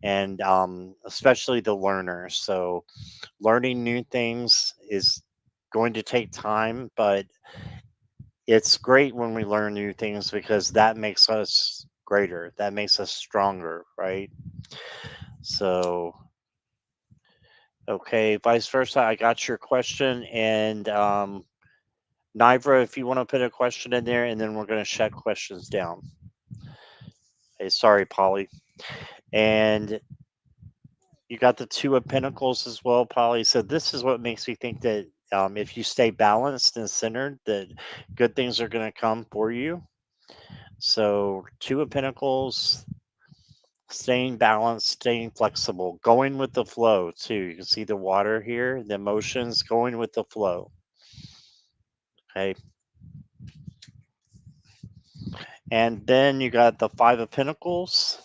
and especially the learner. So, learning new things is going to take time, but it's great when we learn new things because that makes us greater. That makes us stronger, right? So, okay, vice versa. I got your question, and Nivra, if you want to put a question in there, and then we're going to shut questions down. Hey, sorry, Polly. And you got the Two of Pentacles as well, Polly. So this is what makes me think that if you stay balanced and centered, that good things are going to come for you. So Two of Pentacles, staying balanced, staying flexible, going with the flow too. You can see the water here, the emotions, going with the flow. Okay. And then you got the Five of Pentacles.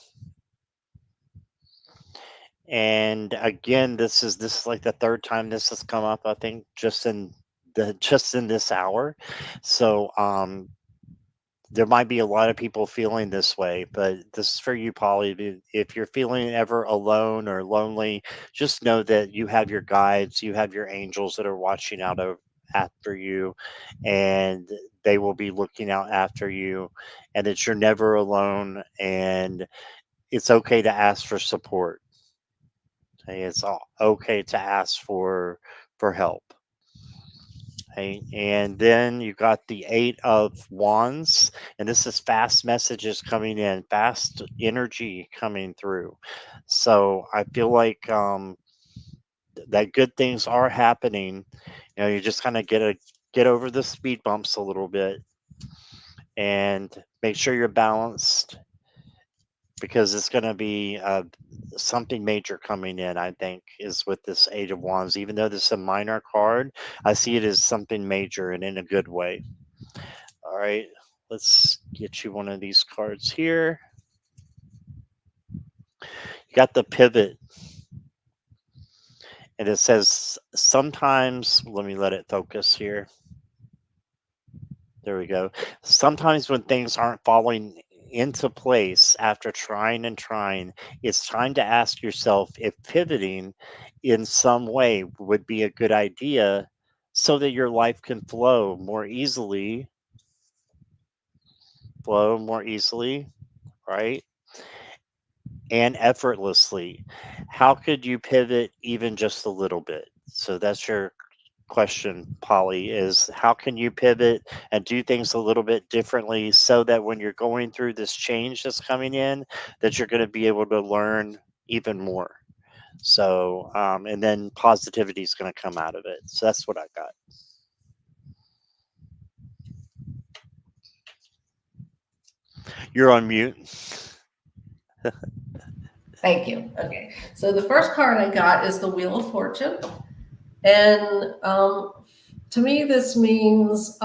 And again, this is like the third time this has come up, I think, just in this hour. So there might be a lot of people feeling this way, but this is for you, Polly. If you're feeling ever alone or lonely, just know that you have your guides, you have your angels that are watching after you, and they will be looking out after you, and that you're never alone, and it's okay to ask for support. Okay, it's all okay to ask for help. Okay, and then you got the Eight of Wands, and this is fast messages coming in, fast energy coming through. So I feel like that good things are happening. You know, you just kind of get over the speed bumps a little bit and make sure you're balanced because it's going to be something major coming in. I think is with this Eight of Wands. Even though this is a minor card, I see it as something major and in a good way. All right, let's get you one of these cards here. You got the Pivot, And it says sometimes, let me let it focus here. There we go. Sometimes when things aren't falling into place after trying and trying, it's time to ask yourself if pivoting in some way would be a good idea so that your life can flow more easily, right? And effortlessly. How could you pivot even just a little bit? So that's your question, Polly, is how can you pivot and do things a little bit differently so that when you're going through this change that's coming in, that you're going to be able to learn even more. So, and then positivity is going to come out of it. So that's what I got. You're on mute. Thank you. Okay. So the first card I got is the Wheel of Fortune. And to me, this means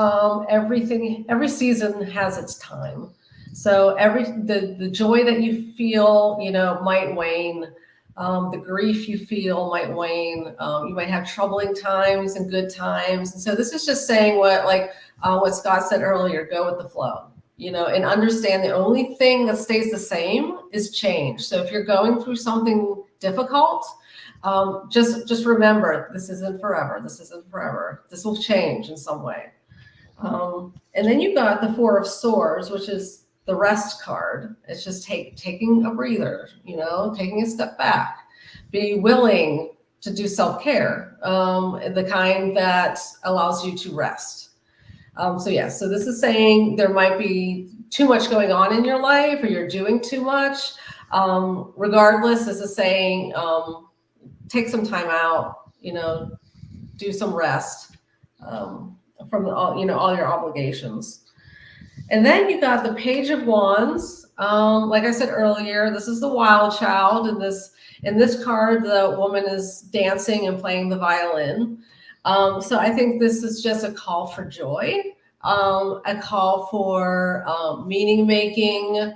every season has its time. So the joy that you feel, might wane. The grief you feel might wane. You might have troubling times and good times. And so this is just saying what Scott said earlier: go with the flow. And understand the only thing that stays the same is change. So if you're going through something difficult, just remember, this isn't forever. This isn't forever. This will change in some way. And then you got the Four of Swords, which is the rest card. It's just taking a breather, taking a step back. Be willing to do self care, the kind that allows you to rest. So this is saying there might be too much going on in your life, or you're doing too much. Regardless, this is saying take some time out, do some rest from all your obligations. And then you got the Page of Wands. Like I said earlier, this is the wild child. In this card, the woman is dancing and playing the violin. So I think this is just a call for joy, a call for meaning making,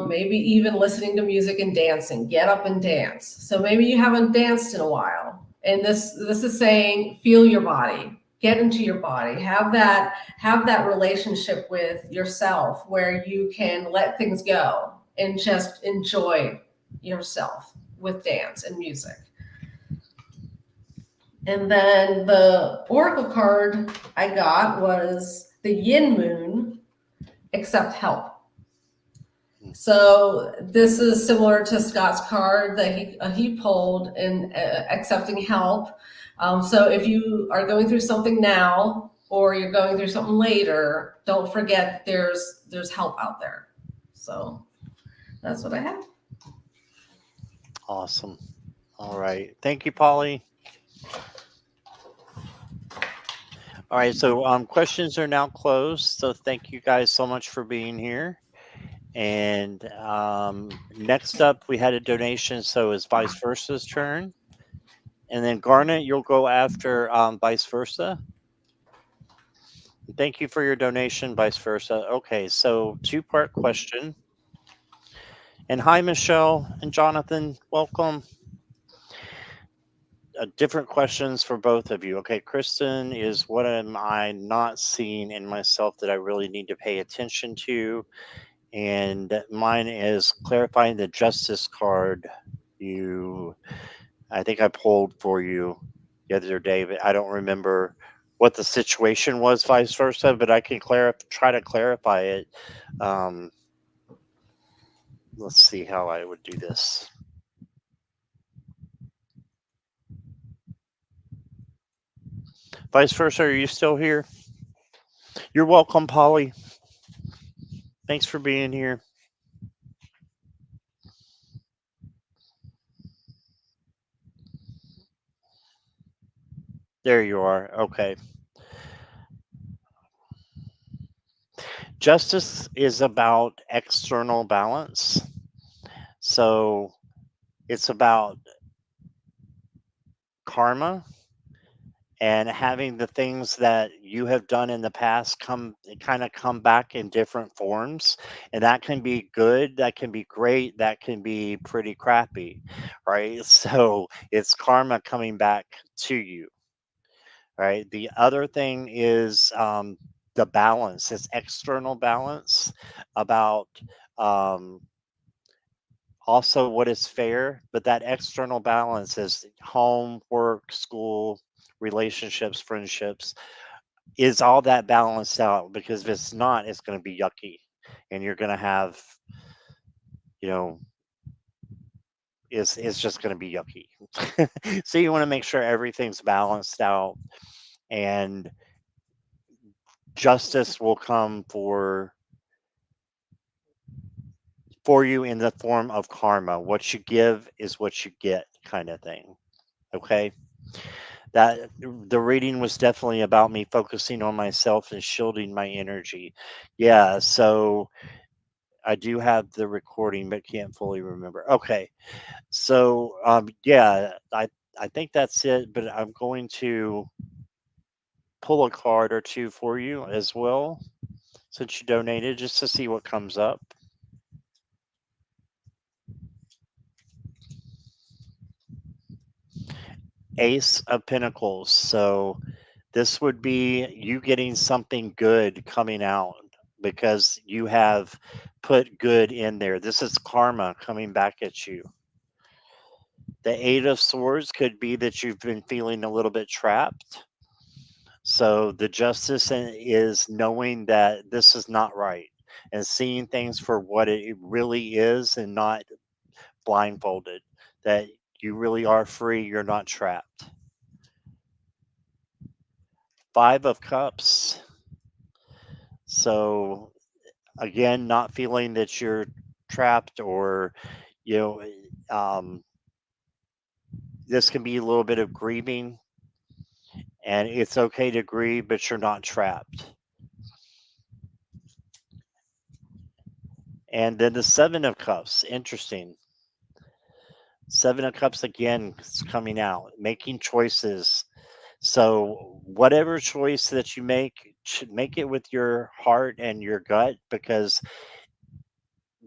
maybe even listening to music and dancing. Get up and dance. So maybe you haven't danced in a while, and this is saying feel your body, get into your body, have that relationship with yourself where you can let things go and just enjoy yourself with dance and music. And then the oracle card I got was the Yin Moon, accept help. So this is similar to Scott's card that he pulled in accepting help. So if you are going through something now, or you're going through something later, don't forget there's help out there. So that's what I have. Awesome. All right. Thank you, Polly. All right. So questions are now closed. So thank you guys so much for being here. And next up, we had a donation. So it's vice versa's turn. And then Garnet, you'll go after vice versa. Thank you for your donation, vice versa. Okay, so two-part question. And hi, Michelle and Jonathan. Welcome. Different questions for both of you. Okay, Kristen is what am I not seeing in myself that I really need to pay attention to? And mine is clarifying the justice card. I think I pulled for you the other day, but I don't remember what the situation was, vice versa. But I can try to clarify it. Um, let's see how I would do this. Vice versa, are you still here? You're welcome, Polly. Thanks for being here. There you are. Okay. Justice is about external balance. So it's about karma and having the things that you have done in the past come back in different forms, and that can be good, that can be great, that can be pretty crappy, right? So it's karma coming back to you, right? The other thing is the balance, it's external balance about um, also what is fair, but that external balance is home, work, school, relationships, friendships. Is all that balanced out? Because if it's not, it's going to be yucky, and you're going to have, you know, it's just going to be yucky. So you want to make sure everything's balanced out, and justice will come for you in the form of karma. What you give is what you get, kind of thing. Okay. That the reading was definitely about me focusing on myself and shielding my energy. Yeah, so I do have the recording, but can't fully remember. Okay, so yeah, I think that's it. But I'm going to pull a card or two for you as well, since you donated, just to see what comes up. Ace of Pentacles. So this would be you getting something good coming out because you have put good in there. This is karma coming back at you. The Eight of Swords could be that you've been feeling a little bit trapped. So the justice is knowing that this is not right and seeing things for what it really is and not blindfolded. That you really are free, you're not trapped. Five of Cups. So again, not feeling that you're trapped or, you know, um, this can be a little bit of grieving, and it's okay to grieve, but you're not trapped. And then the Seven of Cups, interesting. Seven of Cups again is coming out, making choices. So whatever choice that you make, should make it with your heart and your gut, because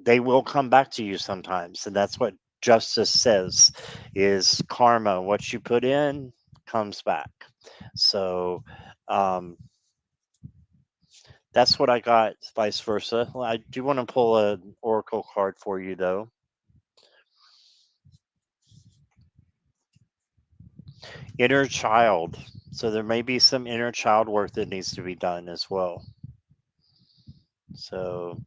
they will come back to you sometimes, and that's what justice says is karma. What you put in comes back. So um, that's what I got, vice versa. Well, I do want to pull an oracle card for you, though. Inner child. So there may be some inner child work that needs to be done as well. So,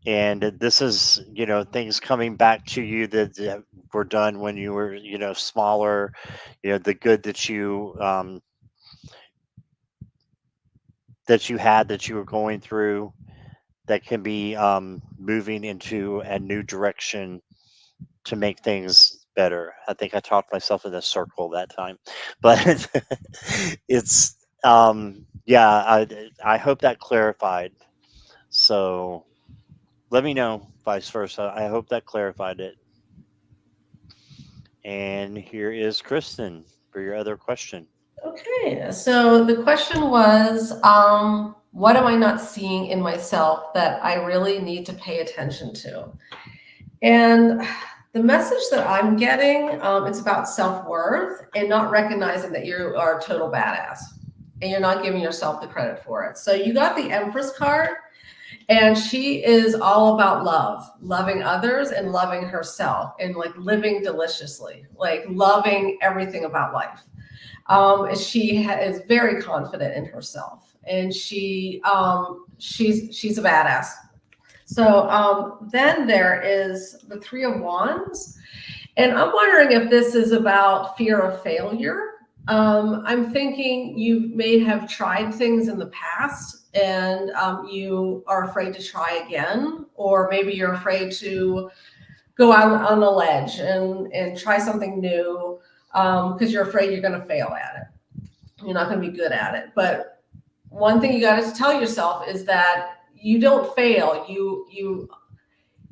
and this is, things coming back to you that were done when you were, smaller, the good that you had, that you were going through, that can be moving into a new direction to make things better. I think I talked myself in a circle that time, but it's yeah. I hope that clarified. So let me know, vice versa. I hope that clarified it. And here is Kristen for your other question. Okay, so the question was, what am I not seeing in myself that I really need to pay attention to? And the message that I'm getting, it's about self-worth and not recognizing that you are a total badass and you're not giving yourself the credit for it. So you got the Empress card, and she is all about love, loving others and loving herself, and like living deliciously, like loving everything about life. Is very confident in herself, and she's a badass. So then there is the Three of Wands, and I'm wondering if this is about fear of failure. I'm thinking you may have tried things in the past, and you are afraid to try again, or maybe you're afraid to go out on a ledge and try something new, because you're afraid you're going to fail at it. You're not going to be good at it. But one thing you got to tell yourself is that you don't fail.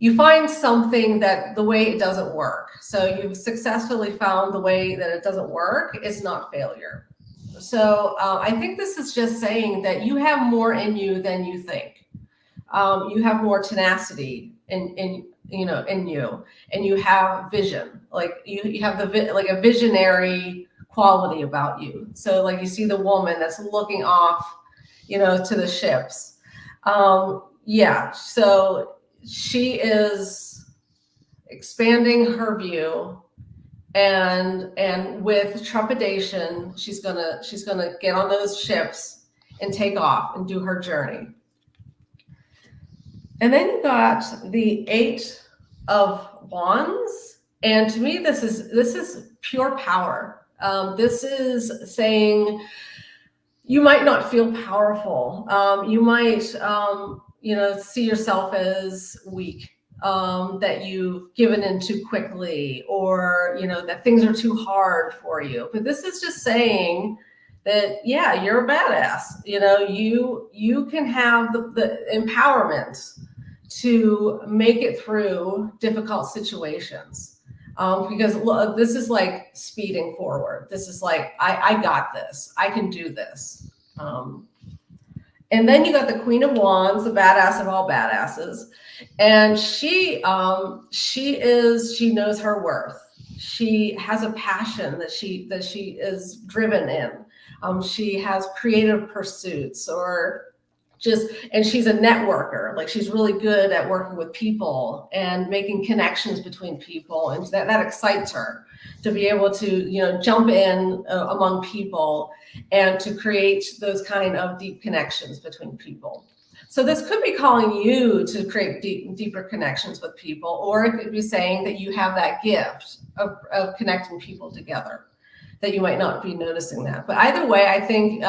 you find something that the way it doesn't work. So you've successfully found the way that it doesn't work is not failure. So I think this is just saying that you have more in you than you think. You have more tenacity in in you, and you have vision. Like you have like a visionary quality about you. So like you see the woman that's looking off, to the ships. Yeah, so she is expanding her view, and with trepidation she's gonna get on those ships and take off and do her journey. And then you got the Eight of Wands, and to me, this is pure power. This is saying you might not feel powerful. You might, see yourself as weak. That you've given in too quickly, or that things are too hard for you. But this is just saying that, yeah, you're a badass. You can have the empowerment to make it through difficult situations. Because this is like speeding forward. This is like, I got this. I can do this. And then you got the Queen of Wands, the badass of all badasses, and she knows her worth. She has a passion that she is driven in. She has creative pursuits, or and she's a networker. Like, she's really good at working with people and making connections between people, and that excites her to be able to jump in among people and to create those kind of deep connections between people. So this could be calling you to create deeper connections with people, or it could be saying that you have that gift of connecting people together, that you might not be noticing that. But either way, I think,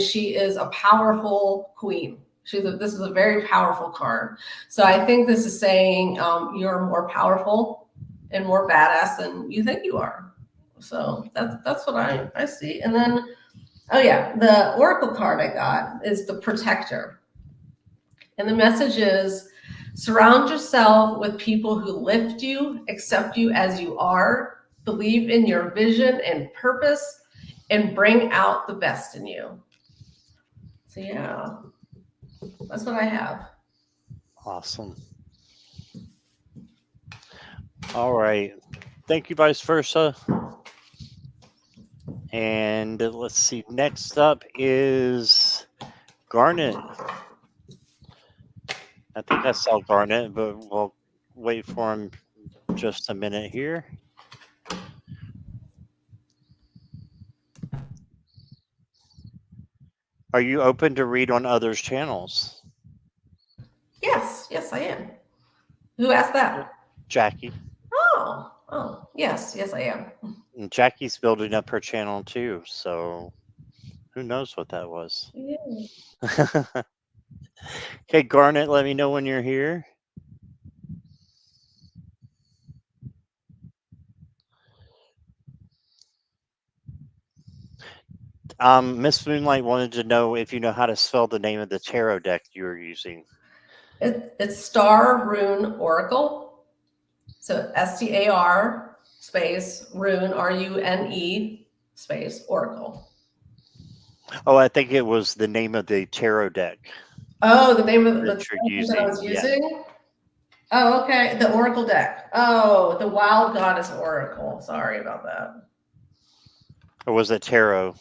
she is a powerful queen. This is a very powerful card. So I think this is saying you're more powerful and more badass than you think you are. So that's what I see. And then, oh yeah, the oracle card I got is the Protector. And the message is, surround yourself with people who lift you, accept you as you are, believe in your vision and purpose, and bring out the best in you. So yeah, that's what I have. Awesome. All right. Thank you, vice versa. And let's see. Next up is Garnet. I think I saw Garnet, but we'll wait for him just a minute here. Are you open to read on others' channels? Yes, I am. Who asked that? Jackie. Oh, yes, I am. And Jackie's building up her channel too, so who knows what that was. Yeah. Okay, Garnet, let me know when you're here. Miss Moonlight wanted to know if you know how to spell the name of the tarot deck you were using. It's Star Rune Oracle. So STAR space Rune, RUNE space Oracle. Oh, I think it was the name of the tarot deck. Oh, the name of the that you're using. that I was using? Yeah. Oh, okay. The Oracle deck. Oh, the Wild Goddess Oracle. Sorry about that. Or was it tarot?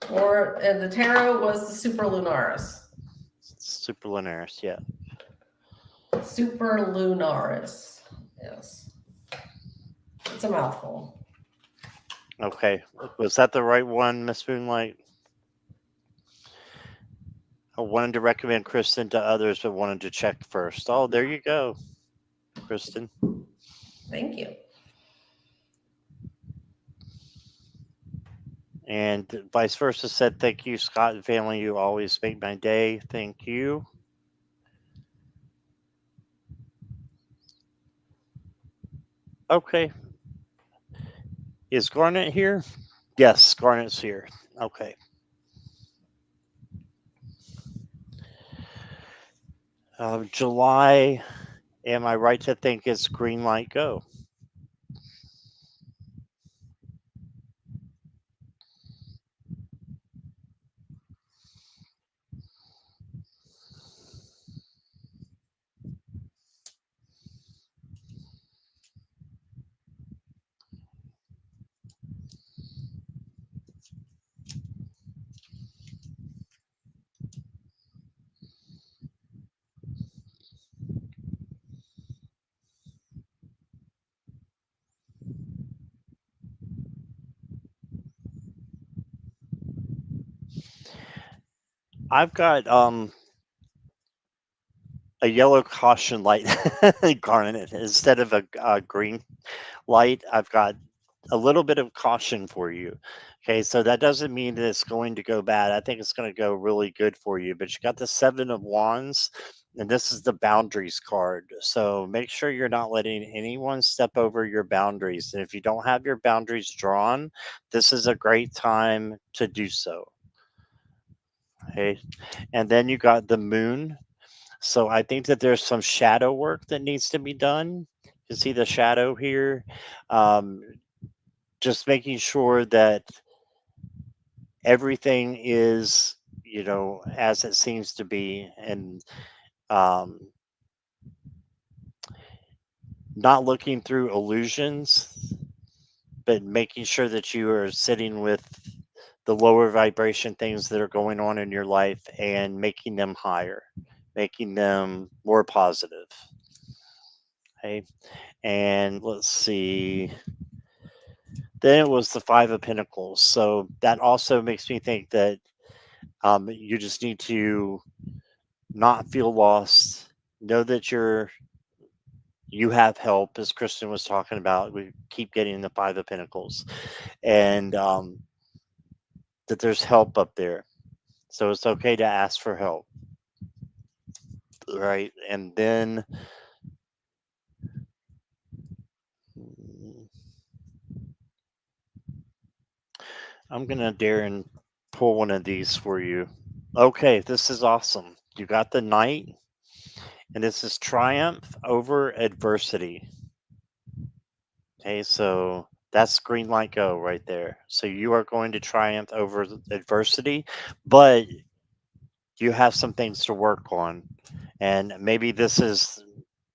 And the tarot was the Super Lunaris. Super Lunaris, yeah. Super Lunaris. Yes. It's a mouthful. Okay. Was that the right one, Miss Moonlight? I wanted to recommend Kristen to others, but wanted to check first. Oh, there you go, Kristen. Thank you. And vice versa said, thank you, Scott and family. You always make my day. Thank you. Okay. Is Garnet here? Yes, Garnet's here. Okay. July Am I right to think it's green light go? I've got a yellow caution light garnet instead of a green light. I've got a little bit of caution for you. Okay, so that doesn't mean that it's going to go bad. I think it's going to go really good for you. But you got the Seven of Wands, and this is the boundaries card. So make sure you're not letting anyone step over your boundaries. And if you don't have your boundaries drawn, this is a great time to do so. Okay, and then you got the Moon. So I think that there's some shadow work that needs to be done. You see the shadow here. Um, just making sure that everything is, as it seems to be, and um, not looking through illusions, but making sure that you are sitting with the lower vibration things that are going on in your life and making them higher, making them more positive. Okay. And let's see. Then it was the Five of Pentacles. So that also makes me think that you just need to not feel lost. Know that you have help, as Kristen was talking about. We keep getting the Five of Pentacles, and that there's help up there. So it's okay to ask for help, right? And then mm, I'm gonna dare and pull one of these for you. Okay, this is awesome. You got the Knight, and this is triumph over adversity. Okay, so that's green light go right there. So you are going to triumph over adversity, but you have some things to work on. And maybe this is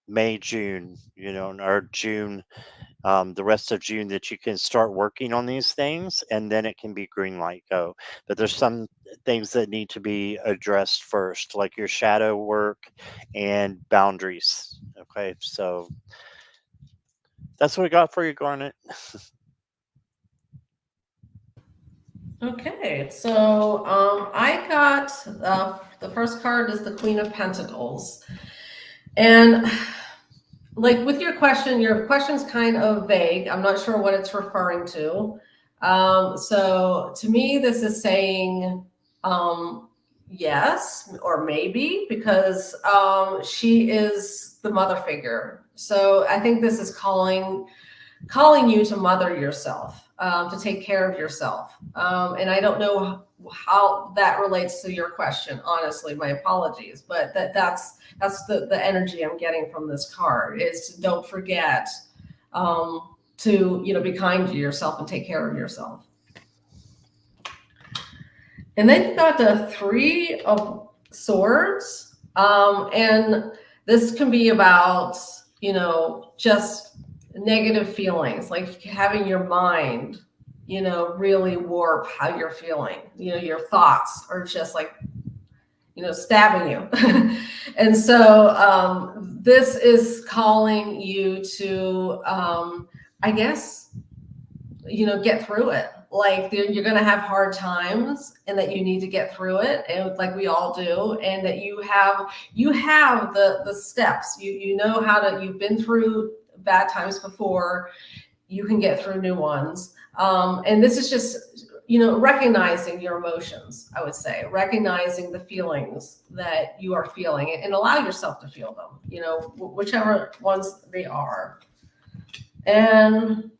May, June, or June, the rest of June that you can start working on these things, and then it can be green light go. But there's some things that need to be addressed first, like your shadow work and boundaries. Okay, so that's what I got for you, Garnet. Okay, so I got the first card is the Queen of Pentacles. And like with your question's kind of vague. I'm not sure what it's referring to. So to me, this is saying yes or maybe because she is the mother figure. So I think this is calling you to mother yourself, to take care of yourself. And I don't know how that relates to your question. Honestly, my apologies, but that's the energy I'm getting from this card is to don't forget to be kind to yourself and take care of yourself. And then you got the Three of Swords, and this can be about just negative feelings, like having your mind really warp how you're feeling. Your thoughts are just like stabbing you. And so this is calling you to I guess get through it. Like you're going to have hard times and that you need to get through it, and like we all do, and that you have the steps. You know how to, you've been through bad times before, you can get through new ones. And this is just recognizing your emotions. I would say recognizing the feelings that you are feeling, and allow yourself to feel them, whichever ones they are. And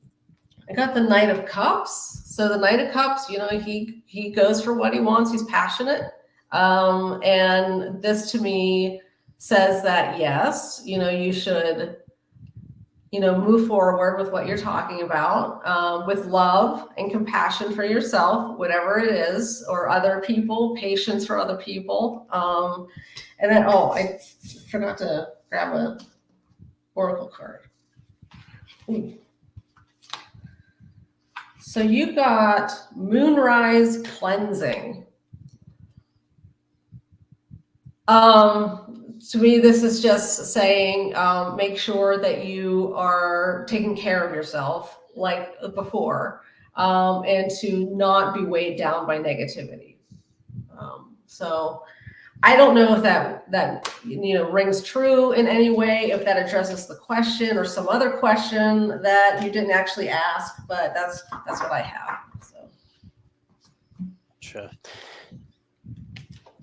I got the Knight of Cups. So the Knight of Cups, he goes for what he wants. He's passionate, and this to me says that yes, you should, move forward with what you're talking about, with love and compassion for yourself, whatever it is, or other people, patience for other people. And then, oh, I forgot to grab a oracle card. Ooh. So you got Moonrise Cleansing. To me, this is just saying, make sure that you are taking care of yourself like before, and to not be weighed down by negativity. So I don't know if that rings true in any way, if that addresses the question or some other question that you didn't actually ask, but that's what I have. So. Sure.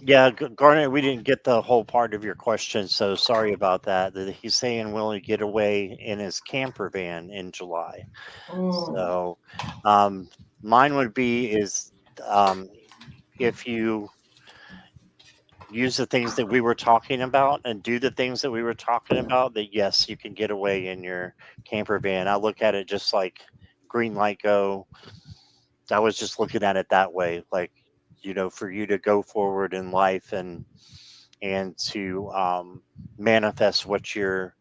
Yeah, Garnet, we didn't get the whole part of your question, so sorry about that. That he's saying will he get away in his camper van in July? Mm. So, um, mine would be is um, if you use the things that we were talking about and do the things that we were talking about, that yes, you can get away in your camper van. I look at it just like green light go. I was just looking at it that way, like for you to go forward in life and to manifest what you're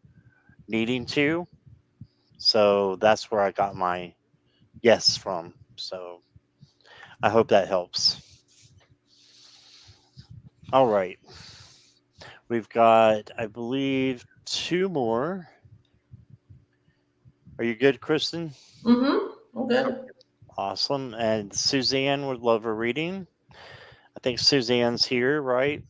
needing to. So that's where I got my yes from. So I hope that helps. All right. We've got, I believe, two more. Are you good, Kristen? Mm-hmm. I'm good. Awesome. And Suzanne would love a reading. I think Suzanne's here, right?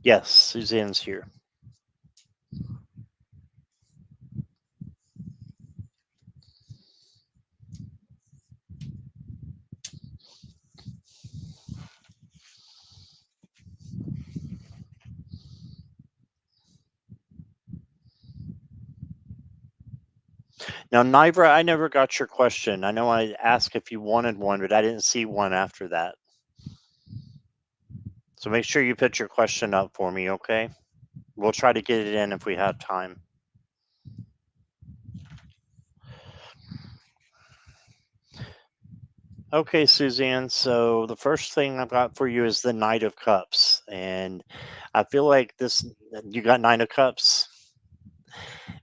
Yes, Suzanne's here. Now, Nivra, I never got your question. I know I asked if you wanted one, but I didn't see one after that. So make sure you put your question up for me, okay? We'll try to get it in if we have time. Okay, Suzanne. So the first thing I've got for you is the Knight of Cups. And I feel like you got Nine of Cups.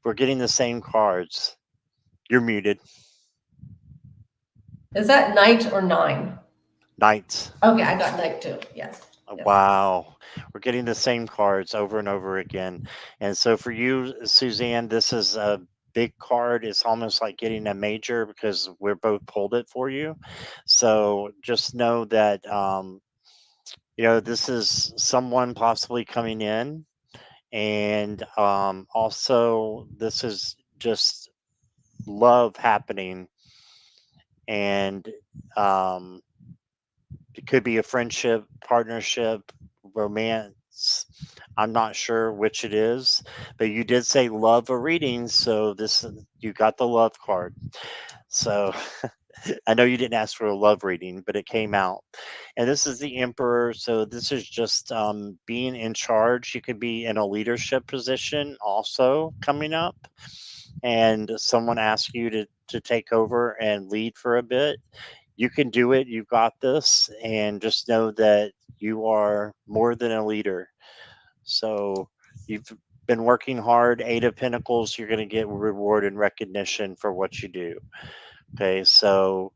We're getting the same cards. You're muted. Is that knight or nine? Knights. Okay, I got knight too. Yes. Yes. Wow. We're getting the same cards over and over again. And so for you, Suzanne, this is a big card. It's almost like getting a major because we're both pulled it for you. So just know that, this is someone possibly coming in. And also, this is just love happening. And um, it could be a friendship, partnership, romance. I'm not sure which it is, but you did say love a reading, so you got the love card. So I know you didn't ask for a love reading, but it came out. And this is the Emperor, so this is just being in charge. You could be in a leadership position also coming up, and someone asks you to take over and lead for a bit. You can do it. You've got this, and just know that you are more than a leader. So you've been working hard. Eight of Pentacles, you're going to get reward and recognition for what you do. Okay, so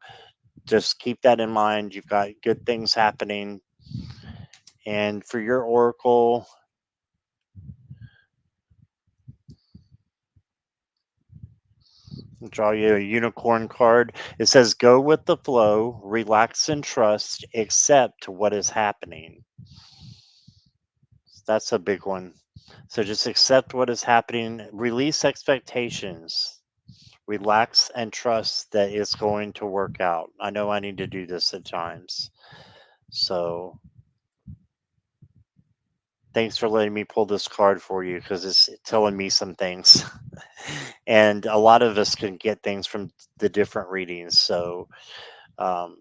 just keep that in mind. You've got good things happening. And for your oracle, I'll draw you a unicorn card. It says, go with the flow, relax and trust, accept what is happening. That's a big one. So just accept what is happening, release expectations, Relax and trust that it's going to work out. I know I need to do this at times. So thanks for letting me pull this card for you because it's telling me some things. And a lot of us can get things from the different readings. So, um,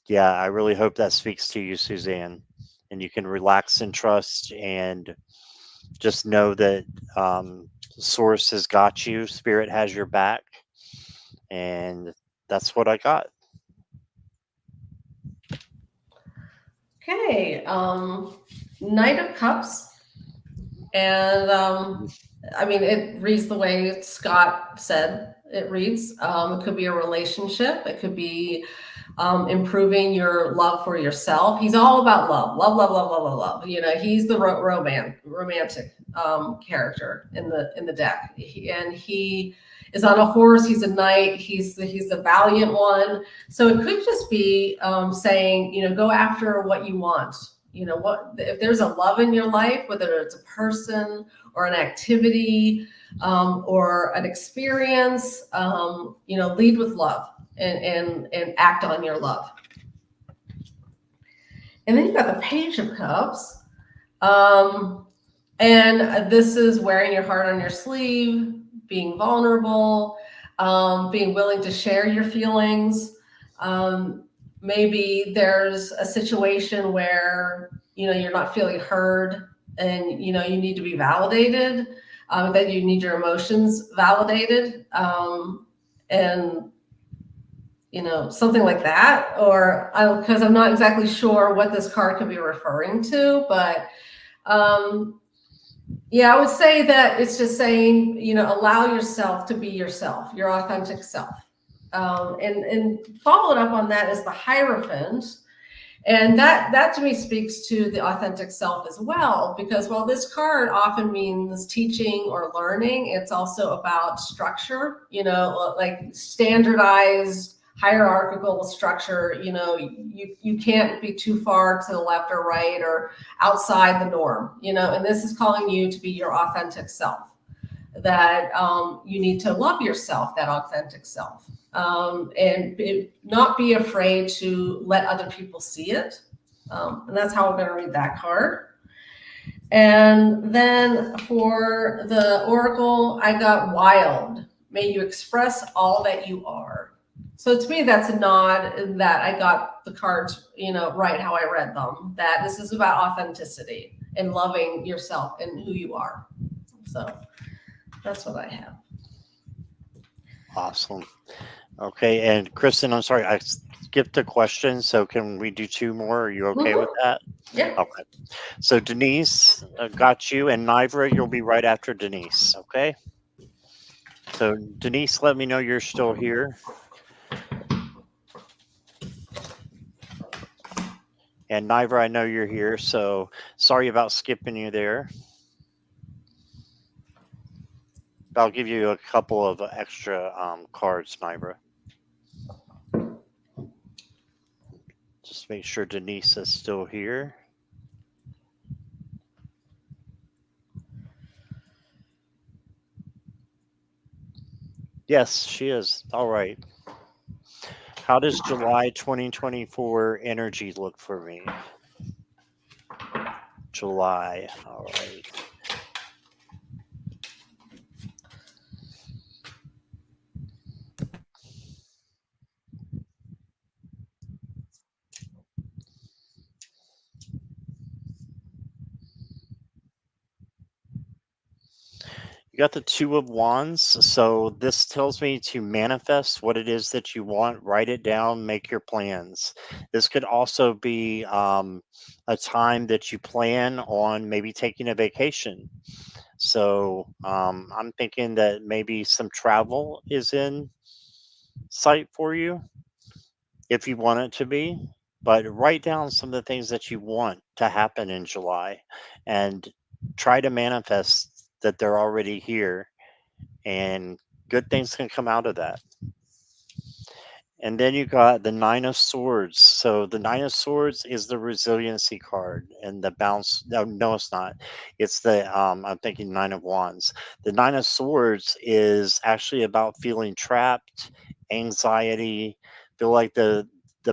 yeah, I really hope that speaks to you, Suzanne. And you can relax and trust and just know that Source has got you, Spirit has your back. And that's what I got. Okay, Knight of Cups, and I mean it reads the way Scott said it reads. It could be a relationship. It could be improving your love for yourself. He's all about love, love, love, love, love, love, love. You know, he's the romantic character in the deck, and he is on a horse. He's a knight. He's the valiant one. So it could just be saying, you know, go after what you want. You know, what if there's a love in your life, whether it's a person or an activity or an experience, you know, lead with love and act on your love. And then you've got the Page of Cups. Um, and this is wearing your heart on your sleeve, being vulnerable, being willing to share your feelings. Um, Maybe there's a situation where, you know, you're not feeling heard and, you know, you need to be validated, that you need your emotions validated. And you know, something like that, or because I'm not exactly sure what this card could be referring to, but yeah, I would say that it's just saying, you know, allow yourself to be yourself, your authentic self. And followed up on that is the Hierophant. And that to me speaks to the authentic self as well, because while this card often means teaching or learning, it's also about structure, you know, like standardized hierarchical structure. You know, you can't be too far to the left or right or outside the norm, you know, and this is calling you to be your authentic self, that you need to love yourself, that authentic self, not be afraid to let other people see it. And that's how I'm going to read that card. And then for the Oracle, I got Wild. May you express all that you are. So to me, that's a nod that I got the cards, you know, right how I read them, that this is about authenticity and loving yourself and who you are. So that's what I have. Awesome. Okay. And Kristen, I'm sorry, I skipped a question. So can we do two more? Are you okay with Mm-hmm. that? Yeah. Okay. So Denise got you, and Nivra, you'll be right after Denise. Okay. So Denise, let me know you're still here. And Nivra, I know you're here. So sorry about skipping you there. I'll give you a couple of extra cards, Nivra. Just make sure Denise is still here. Yes, she is. All right. How does July 2024 energy look for me? July. All right. You got the Two of Wands. So this tells me to manifest what it is that you want, write it down, make your plans. This could also be a time that you plan on maybe taking a vacation. So I'm thinking that maybe some travel is in sight for you if you want it to be. But write down some of the things that you want to happen in July and try to manifest that they're already here, and good things can come out of that. And then you got the Nine of Swords. So the Nine of Swords is the resiliency card, and the bounce. No, no, it's not. It's the I'm thinking Nine of Wands. The Nine of Swords is actually about feeling trapped, anxiety, feel like the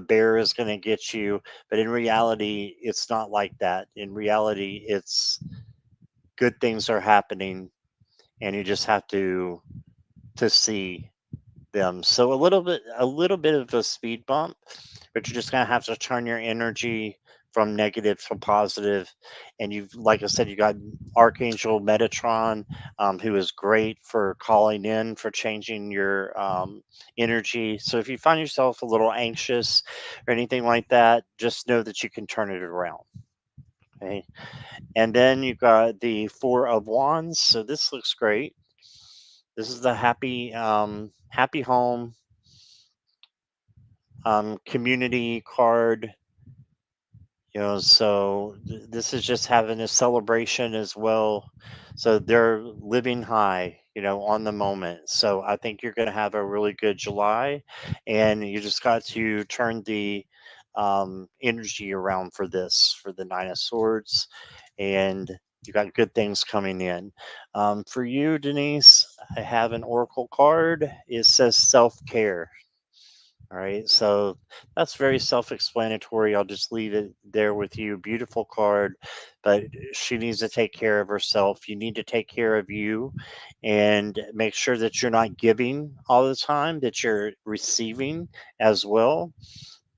bear is going to get you, but in reality, it's not like that. In reality, it's good things are happening, and you just have to see them. So a little bit of a speed bump, but you're just gonna have to turn your energy from negative to positive. And you've, like I said, you got Archangel Metatron, who is great for calling in, for changing your energy. So if you find yourself a little anxious or anything like that, just know that you can turn it around. Okay. And then you've got the Four of Wands. So this looks great. This is the happy home community card. So this is just having a celebration as well. So they're living high, on the moment. So I think you're going to have a really good July, and you just got to turn the energy around for the Nine of Swords, and you got good things coming in. For you, Denise, I have an Oracle card. It says self care. All right, so that's very self explanatory. I'll just leave it there with you. Beautiful card, but she needs to take care of herself. You need to take care of you and make sure that you're not giving all the time, that you're receiving as well.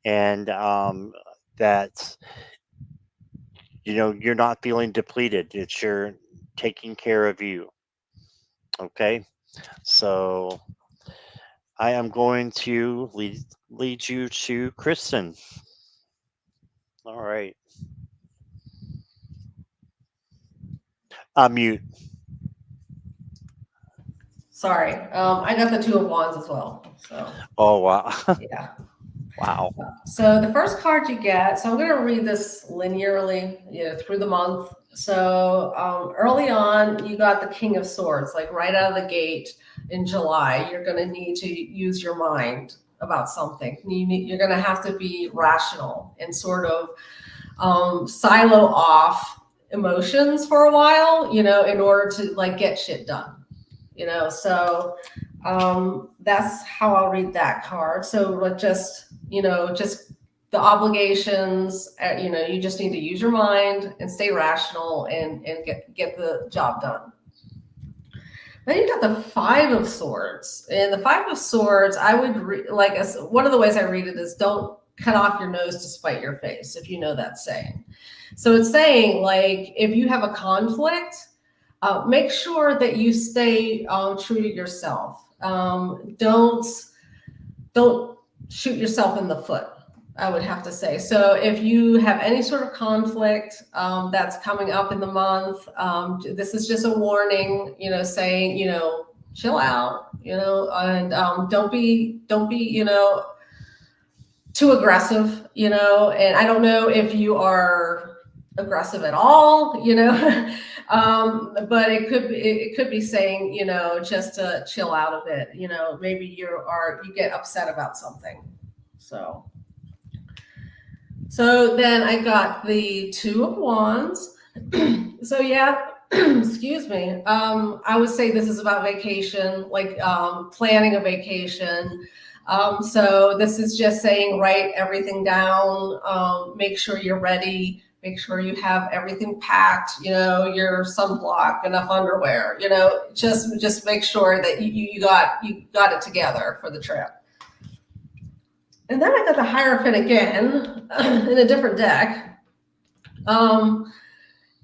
And that, you're not feeling depleted, that you're taking care of you. Okay, so I am going to lead you to Kristen. All right. Mute. Sorry. I got the Two of Wands as well. So Oh wow. yeah. Wow. So the first card you get, so I'm going to read this linearly, through the month. So early on, you got the King of Swords, like right out of the gate in July. You're going to need to use your mind about something. You're going to have to be rational and sort of silo off emotions for a while, in order to like get shit done. So that's how I'll read that card. So like just the obligations, you just need to use your mind and stay rational and get the job done. Then you got the Five of Swords, and the Five of Swords, I would one of the ways I read it is don't cut off your nose to spite your face, if you know that saying. So it's saying like if you have a conflict, make sure that you stay true to yourself. Don't shoot yourself in the foot, I would have to say. So if you have any sort of conflict that's coming up in the month, this is just a warning, saying, chill out, and don't be, too aggressive, and I don't know if you are aggressive at all, but it could be saying, just to chill out a bit, maybe you get upset about something. So then I got the Two of Wands. So yeah, excuse me. I would say this is about vacation, like planning a vacation. So this is just saying write everything down, make sure you're ready, make sure you have everything packed, your sunblock, enough underwear, just make sure that you got it together for the trip. And then I got the Hierophant again in a different deck. And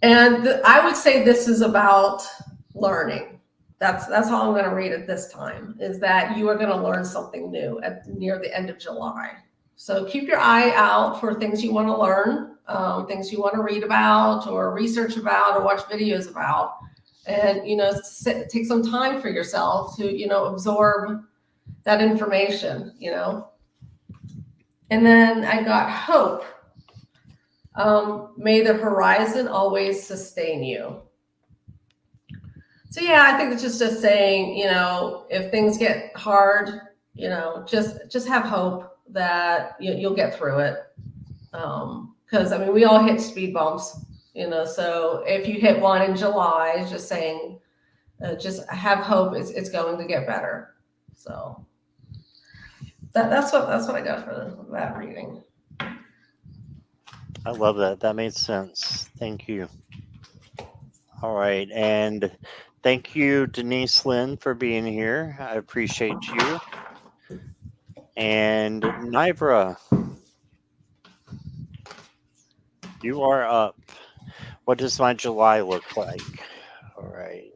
I would say this is about learning. That's how I'm going to read it this time, is that you are going to learn something new near the end of July. So keep your eye out for things you want to learn, things you want to read about or research about or watch videos about. And, take some time for yourself to, absorb that information, And then I got Hope. May the horizon always sustain you. So yeah, I think it's just saying, if things get hard, just have hope that you'll get through it. Because I mean, we all hit speed bumps, So if you hit one in July, just saying, just have hope. It's going to get better. So that's what I got for that reading. I love that. That made sense. Thank you. All right. And thank you, Denise Lynn, for being here. I appreciate you. And Nivra, you are up. What does my July look like? All right.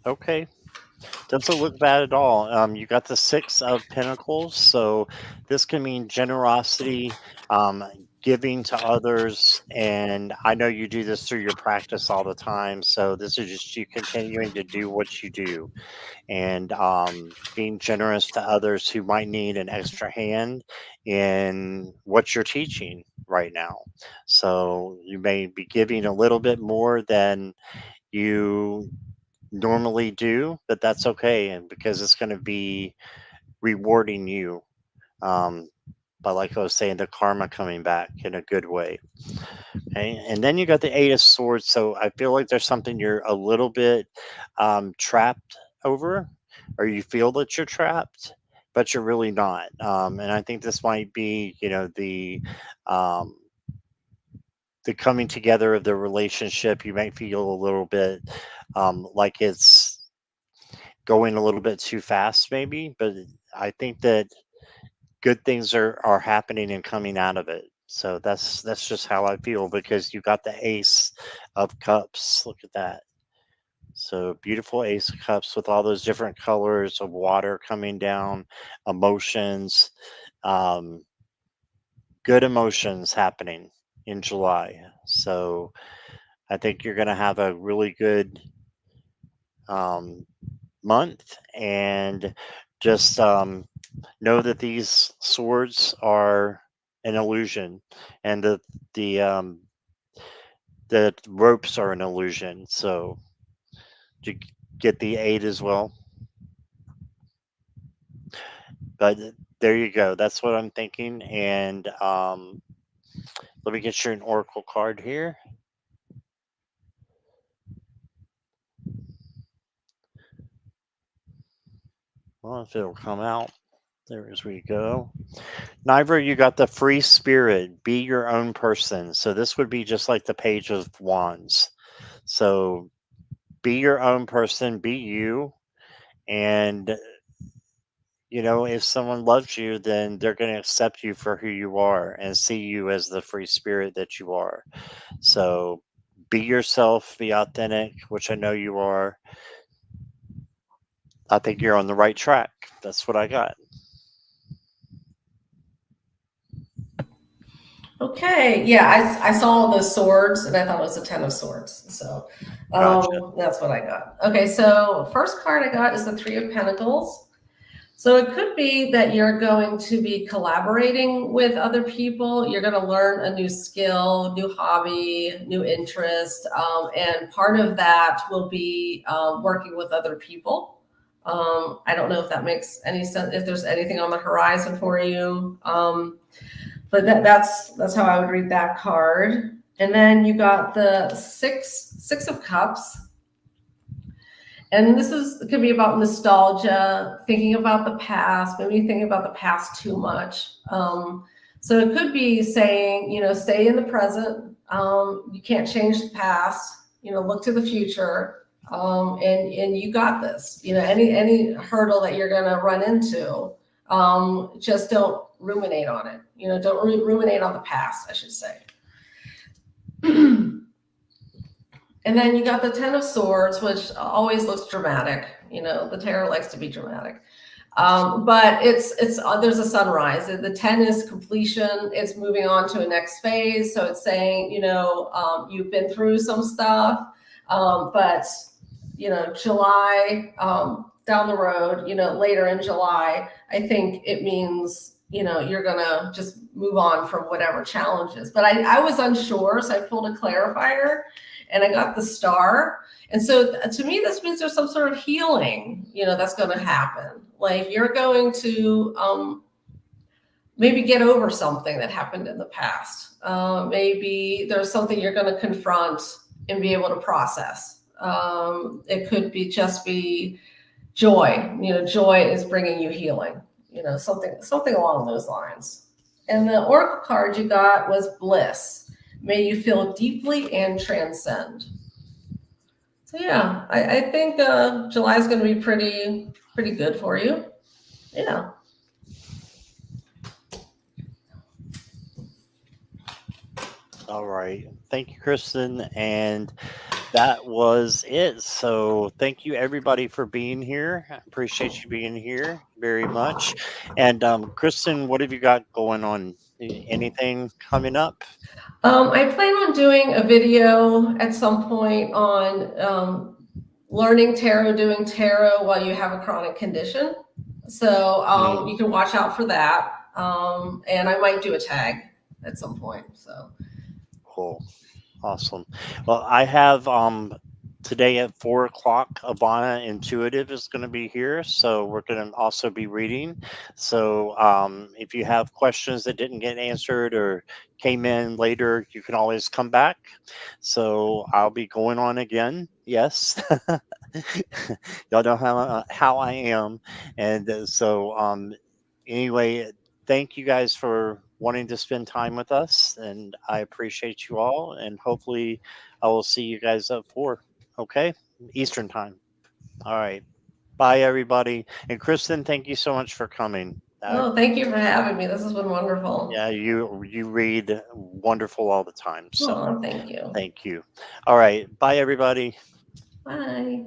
Okay. Doesn't look bad at all. You got the Six of Pentacles, so this can mean generosity, giving to others, and I know you do this through your practice all the time. So this is just you continuing to do what you do, and being generous to others who might need an extra hand in what you're teaching right now. So you may be giving a little bit more than you normally do, but that's okay, and because it's going to be rewarding you. Um, but like I was saying, the karma coming back in a good way. Okay, and then you got the Eight of Swords. So I feel like there's something you're a little bit trapped over, or you feel that you're trapped, but you're really not. And I think this might be, um, the coming together of the relationship. You might feel a little bit like it's going a little bit too fast, maybe, but I think that good things are happening and coming out of it. So that's just how I feel because you got the Ace of Cups. Look at that. So beautiful Ace of Cups with all those different colors of water coming down, emotions, um, good emotions happening in July. So I think you're going to have a really good um, month, and just know that these swords are an illusion, and the the ropes are an illusion. So you get the eight as well, but there you go. That's what I'm thinking. And let me get you an oracle card here. Well, if it'll come out. There as we go. Niver, you got the free spirit. Be your own person. So this would be just like the Page of Wands. So be your own person, be you. And, if someone loves you, then they're going to accept you for who you are and see you as the free spirit that you are. So be yourself, be authentic, which I know you are. I think you're on the right track. That's what I got. Okay, yeah, I saw the swords and I thought it was a ten of swords. So Gotcha. that's what I got. Okay, so first card I got is the Three of Pentacles. So it could be that you're going to be collaborating with other people. You're going to learn a new skill, new hobby, new interest. And part of that will be working with other people. I don't know if that makes any sense, if there's anything on the horizon for you. But that's how I would read that card. And then you got the six of cups. And this could be about nostalgia, thinking about the past, maybe thinking about the past too much. So it could be saying, stay in the present. You can't change the past. Look to the future. And you got this. Any hurdle that you're going to run into, just don't ruminate on it. Don't ruminate on the past, I should say. And then you got the Ten of Swords, which always looks dramatic. The tarot likes to be dramatic. But it's there's a sunrise. The 10 is completion. It's moving on to a next phase. So it's saying, you've been through some stuff, but July, down the road, later in July, I think it means, you're gonna just move on from whatever challenges. But I was unsure, so I pulled a clarifier, and I got the star. And so to me, this means there's some sort of healing, that's going to happen. Like you're going to maybe get over something that happened in the past. Maybe there's something you're going to confront and be able to process. It could be just be joy. Joy is bringing you healing. Something along those lines. And the oracle card you got was bliss. May you feel deeply and transcend. So yeah, I think July is going to be pretty good for you. Yeah. All right. Thank you, Kristen. And that was it. So thank you everybody for being here. I appreciate you being here very much. And Kristen, what have you got going on? Anything coming up? I plan on doing a video at some point on learning tarot, doing tarot while you have a chronic condition. So you can watch out for that. And I might do a tag at some point. So Cool. Awesome. Well, I have today at 4 o'clock, Ivana Intuitive is going to be here. So we're going to also be reading. So if you have questions that didn't get answered or came in later, you can always come back. So I'll be going on again. Yes. Y'all know how I am. And anyway, thank you guys for wanting to spend time with us, and I appreciate you all. And hopefully, I will see you guys at 4. Okay, Eastern time. All right. Bye, everybody. And Kristen, thank you so much for coming. oh, thank you for having me. This has been wonderful. Yeah, you read wonderful all the time. So Oh, thank you. thank you. All right. Bye, everybody. Bye.